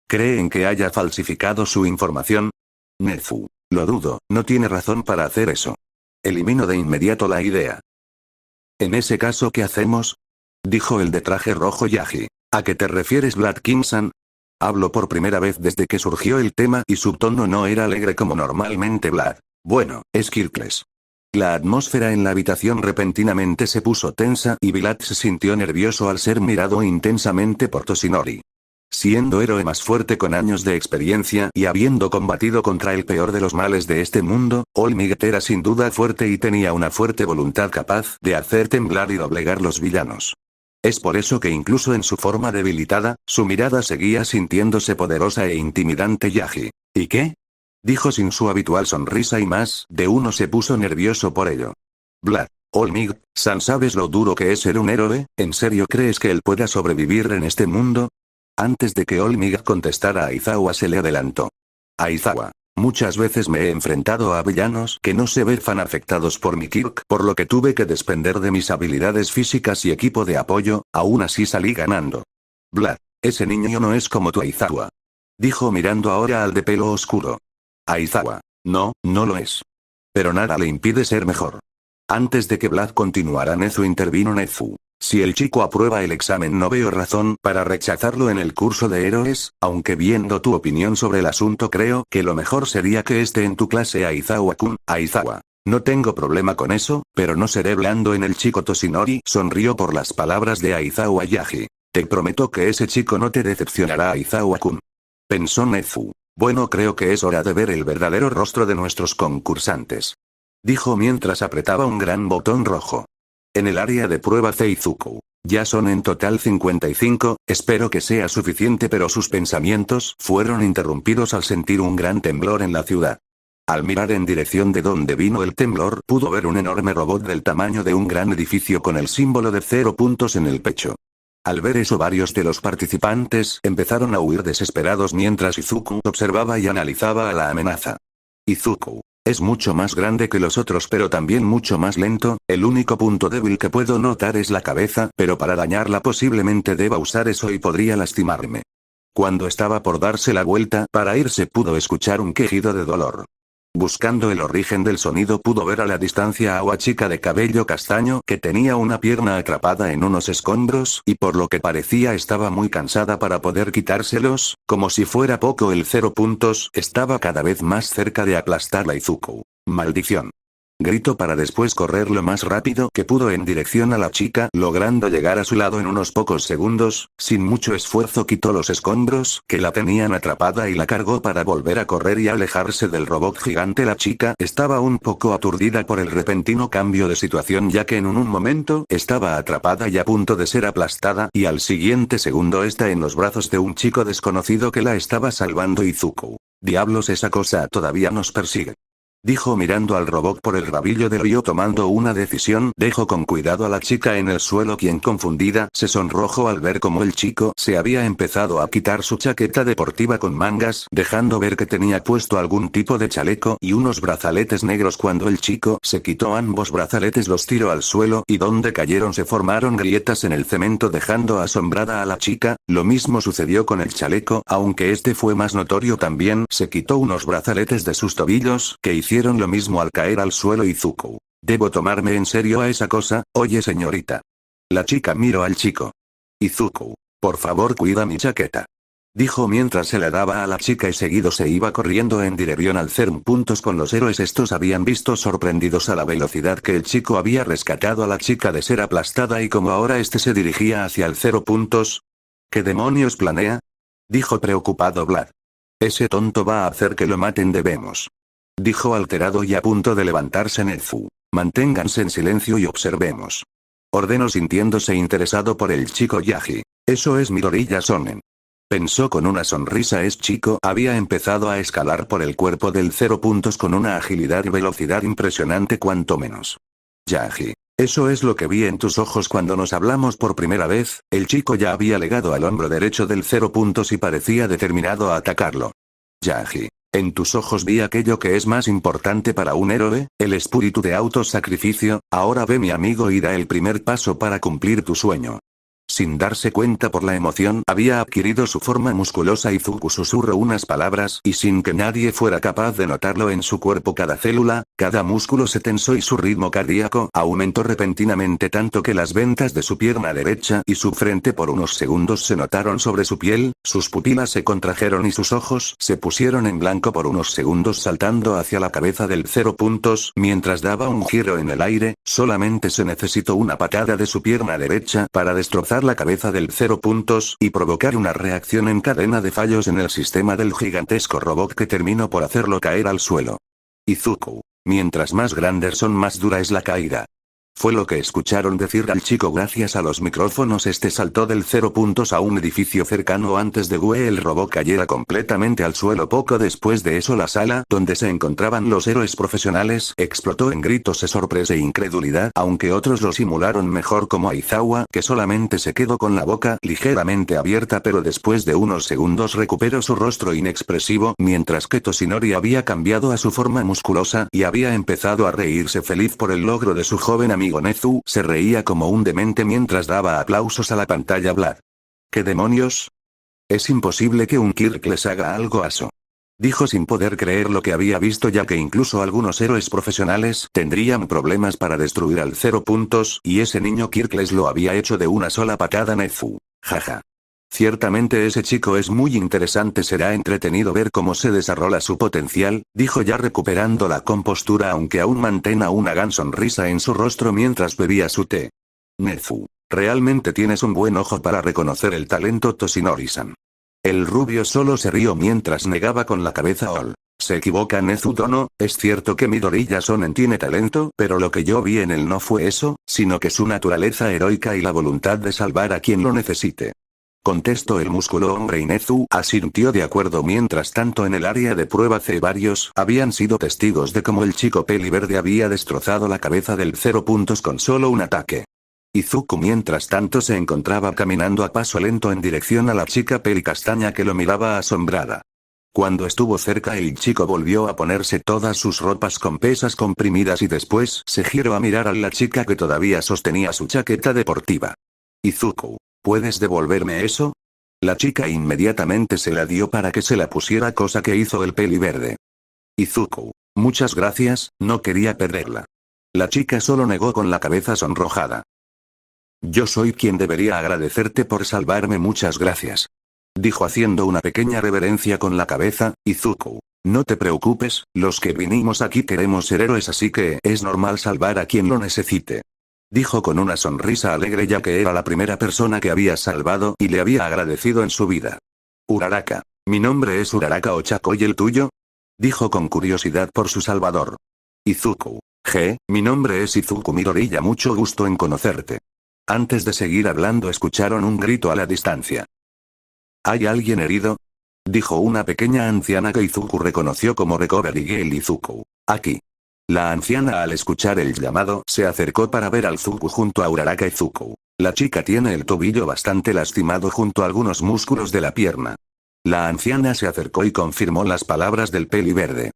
¿Creen que haya falsificado su información? Nezu. Lo dudo, no tiene razón para hacer eso. Elimino de inmediato la idea. En ese caso, ¿qué hacemos? Dijo el de traje rojo Yaji. ¿A qué te refieres, Vlad King-san? Hablo por primera vez desde que surgió el tema y su tono no era alegre como normalmente Vlad. Bueno, es Kirkles. La atmósfera en la habitación repentinamente se puso tensa y Vlad se sintió nervioso al ser mirado intensamente por Toshinori. Siendo héroe más fuerte con años de experiencia y habiendo combatido contra el peor de los males de este mundo, All Might era sin duda fuerte y tenía una fuerte voluntad capaz de hacer temblar y doblegar los villanos. Es por eso que incluso en su forma debilitada, su mirada seguía sintiéndose poderosa e intimidante. Yaji. ¿Y qué? Dijo sin su habitual sonrisa y más de uno se puso nervioso por ello. Vlad. All Might-san, ¿sabes lo duro que es ser un héroe? ¿En serio crees que él pueda sobrevivir en este mundo? Antes de que All Might contestara, Aizawa se le adelantó. Aizawa. Muchas veces me he enfrentado a villanos que no se ven afectados por mi kirk, por lo que tuve que depender de mis habilidades físicas y equipo de apoyo, aún así salí ganando. Vlad. Ese niño no es como tu Aizawa. Dijo mirando ahora al de pelo oscuro. Aizawa. No, no lo es. Pero nada le impide ser mejor. Antes de que Vlad continuara, Nezu intervino. Nezu. Si el chico aprueba el examen, no veo razón para rechazarlo en el curso de héroes, aunque viendo tu opinión sobre el asunto creo que lo mejor sería que esté en tu clase. Aizawa-kun. Aizawa. No tengo problema con eso, pero no seré blando en el chico. Toshinori sonrió por las palabras de Aizawa Yaji. Te prometo que ese chico no te decepcionará. Aizawa-kun. Pensó Nezu. Bueno, creo que es hora de ver el verdadero rostro de nuestros concursantes. Dijo mientras apretaba un gran botón rojo. En el área de prueba Izuku. Ya son en total 55, espero que sea suficiente, pero sus pensamientos fueron interrumpidos al sentir un gran temblor en la ciudad. Al mirar en dirección de donde vino el temblor, pudo ver un enorme robot del tamaño de un gran edificio con el símbolo de 0 puntos en el pecho. Al ver eso, varios de los participantes empezaron a huir desesperados mientras Izuku observaba y analizaba a la amenaza. Izuku. Es mucho más grande que los otros, pero también mucho más lento. El único punto débil que puedo notar es la cabeza, pero para dañarla posiblemente deba usar eso y podría lastimarme. Cuando estaba por darse la vuelta para irse, pudo escuchar un quejido de dolor. Buscando el origen del sonido, pudo ver a la distancia a una chica de cabello castaño que tenía una pierna atrapada en unos escombros y por lo que parecía estaba muy cansada para poder quitárselos. Como si fuera poco, el 0 puntos estaba cada vez más cerca de aplastar a Izuku. Maldición. Gritó para después correr lo más rápido que pudo en dirección a la chica, logrando llegar a su lado en unos pocos segundos. Sin mucho esfuerzo quitó los escombros que la tenían atrapada y la cargó para volver a correr y alejarse del robot gigante. La chica estaba un poco aturdida por el repentino cambio de situación, ya que en un momento estaba atrapada y a punto de ser aplastada, y al siguiente segundo está en los brazos de un chico desconocido que la estaba salvando. Izuku. Diablos, esa cosa todavía nos persigue. Dijo mirando al robot por el rabillo del río tomando una decisión. Dejó con cuidado a la chica en el suelo quien confundida se sonrojó al ver cómo el chico se había empezado a quitar su chaqueta deportiva con mangas dejando ver que tenía puesto algún tipo de chaleco y unos brazaletes negros. Cuando el chico se quitó ambos brazaletes los tiró al suelo y donde cayeron se formaron grietas en el cemento dejando asombrada a la chica. Lo mismo sucedió con el chaleco aunque este fue más notorio también se quitó unos brazaletes de sus tobillos que hicieron lo mismo al caer al suelo. Izuku. ¿Debo tomarme en serio a esa cosa? Oye señorita. La chica miró al chico. Izuku. Por favor cuida mi chaqueta. Dijo mientras se la daba a la chica y seguido se iba corriendo en dirección al CERN. Con los héroes estos habían visto sorprendidos a la velocidad que el chico había rescatado a la chica de ser aplastada y como ahora este se dirigía hacia el 0. ¿Qué demonios planea? Dijo preocupado Vlad. Ese tonto va a hacer que lo maten debemos. Dijo alterado y a punto de levantarse Nezu. Manténganse en silencio y observemos. Ordenó sintiéndose interesado por el chico Yagi. Eso es Midoriya Shonen. Pensó con una sonrisa. Es chico había empezado a escalar por el cuerpo del 0. Con una agilidad y velocidad impresionante cuanto menos. Yagi. Eso es lo que vi en tus ojos cuando nos hablamos por primera vez. El chico ya había legado al hombro derecho del 0. Y parecía determinado a atacarlo. Yagi. En tus ojos vi aquello que es más importante para un héroe, el espíritu de autosacrificio. Ahora ve mi amigo y da el primer paso para cumplir tu sueño. Sin darse cuenta por la emoción había adquirido su forma musculosa. Izuku susurró unas palabras y sin que nadie fuera capaz de notarlo en su cuerpo cada célula, cada músculo se tensó y su ritmo cardíaco aumentó repentinamente tanto que las ventas de su pierna derecha y su frente por unos segundos se notaron sobre su piel, sus pupilas se contrajeron y sus ojos se pusieron en blanco por unos segundos saltando hacia la cabeza del 0. Mientras daba un giro en el aire, solamente se necesitó una patada de su pierna derecha para destrozar la cabeza del 0. Y provocar una reacción en cadena de fallos en el sistema del gigantesco robot que terminó por hacerlo caer al suelo. Izuku. Mientras más grandes son más dura es la caída. Fue lo que escucharon decir al chico gracias a los micrófonos. Este saltó del 0. A un edificio cercano antes de que el robot cayera completamente al suelo. Poco después de eso la sala donde se encontraban los héroes profesionales explotó en gritos de sorpresa e incredulidad aunque otros lo simularon mejor como Aizawa que solamente se quedó con la boca ligeramente abierta pero después de unos segundos recuperó su rostro inexpresivo mientras que Toshinori había cambiado a su forma musculosa y había empezado a reírse feliz por el logro de su joven amigo. Nezu se reía como un demente mientras daba aplausos a la pantalla. Vlad. ¿Qué demonios? Es imposible que un Kirk les haga algo aso. Dijo sin poder creer lo que había visto ya que incluso algunos héroes profesionales tendrían problemas para destruir al 0. Y ese niño Kirk les lo había hecho de una sola patada. Nezu. Jaja. Ciertamente ese chico es muy interesante. Será entretenido ver cómo se desarrolla su potencial, dijo ya recuperando la compostura aunque aún mantenía una gran sonrisa en su rostro mientras bebía su té. Nezu. Realmente tienes un buen ojo para reconocer el talento Toshinori-san. El rubio solo se rió mientras negaba con la cabeza. Se equivoca Nezu Dono, es cierto que Midoriya Shonen tiene talento, pero lo que yo vi en él no fue eso, sino que su naturaleza heroica y la voluntad de salvar a quien lo necesite. Contestó el músculo hombre y Nezu asintió de acuerdo. Mientras tanto en el área de prueba C varios habían sido testigos de cómo el chico peli verde había destrozado la cabeza del 0. Con solo un ataque. Izuku mientras tanto se encontraba caminando a paso lento en dirección a la chica peli castaña que lo miraba asombrada. Cuando estuvo cerca el chico volvió a ponerse todas sus ropas con pesas comprimidas y después se giró a mirar a la chica que todavía sostenía su chaqueta deportiva. Izuku. ¿Puedes devolverme eso? La chica inmediatamente se la dio para que se la pusiera cosa que hizo el peli verde. Izuku. Muchas gracias, no quería perderla. La chica solo negó con la cabeza sonrojada. Yo soy quien debería agradecerte por salvarme. Muchas gracias. Dijo haciendo una pequeña reverencia con la cabeza. Izuku. No te preocupes, los que vinimos aquí queremos ser héroes así que es normal salvar a quien lo necesite. Dijo con una sonrisa alegre ya que era la primera persona que había salvado y le había agradecido en su vida. Uraraka. Mi nombre es Uraraka Ochako ¿y el tuyo? Dijo con curiosidad por su salvador. Izuku. Mi nombre es Izuku Midoriya. Mucho gusto en conocerte. Antes de seguir hablando escucharon un grito a la distancia. ¿Hay alguien herido? Dijo una pequeña anciana que Izuku reconoció como Recovery Girl Izuku. Aquí. La anciana al escuchar el llamado se acercó para ver al Zuko junto a Uraraka y Zuko. La chica tiene el tobillo bastante lastimado junto a algunos músculos de la pierna. La anciana se acercó y confirmó las palabras del peli verde.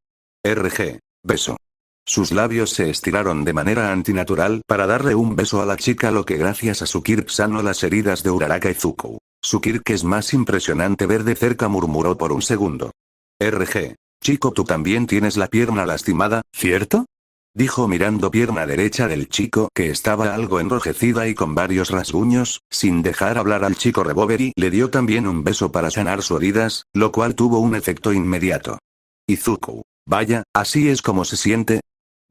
RG. Beso. Sus labios se estiraron de manera antinatural para darle un beso a la chica, lo que gracias a su Kirk sanó las heridas de Uraraka y Zuko. Su Kirk es más impresionante ver de cerca, murmuró por un segundo. RG. Chico, tú también tienes la pierna lastimada, ¿cierto? Dijo mirando pierna derecha del chico, que estaba algo enrojecida y con varios rasguños. Sin dejar hablar al chico, Revolvery le dio también un beso para sanar sus heridas, lo cual tuvo un efecto inmediato. Y Zuko, vaya, así es como se siente.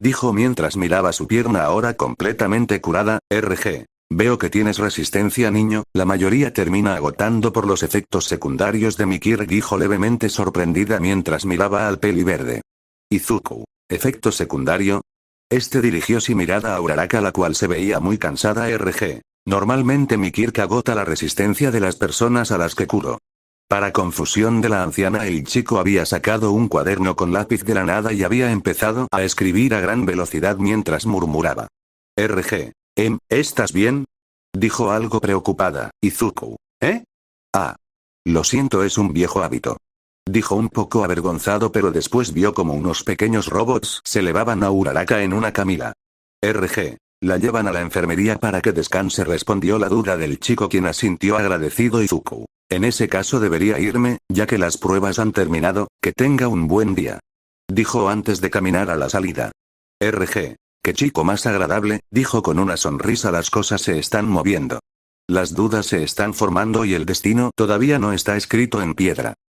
Dijo mientras miraba su pierna ahora completamente curada. RG. Veo que tienes resistencia, niño, la mayoría termina agotando por los efectos secundarios de mi Kirk, dijo levemente sorprendida mientras miraba al peli verde. Y Zuko, ¿efecto secundario? Este dirigió su mirada a Uraraka, la cual se veía muy cansada. RG. Normalmente mi Kirk agota la resistencia de las personas a las que curo. Para confusión de la anciana, el chico había sacado un cuaderno con lápiz de la nada y había empezado a escribir a gran velocidad mientras murmuraba. RG. ¿Estás bien? Dijo algo preocupada. Y Zuko, ¿eh? Ah. Lo siento, es un viejo hábito. Dijo un poco avergonzado, pero después vio como unos pequeños robots se elevaban a Uraraka en una camilla. RG. La llevan a la enfermería para que descanse, respondió la duda del chico, quien asintió agradecido. Y Zuko, en ese caso debería irme, ya que las pruebas han terminado, que tenga un buen día. Dijo antes de caminar a la salida. RG. Qué chico más agradable, dijo con una sonrisa. Las cosas se están moviendo. Las dudas se están formando y el destino todavía no está escrito en piedra.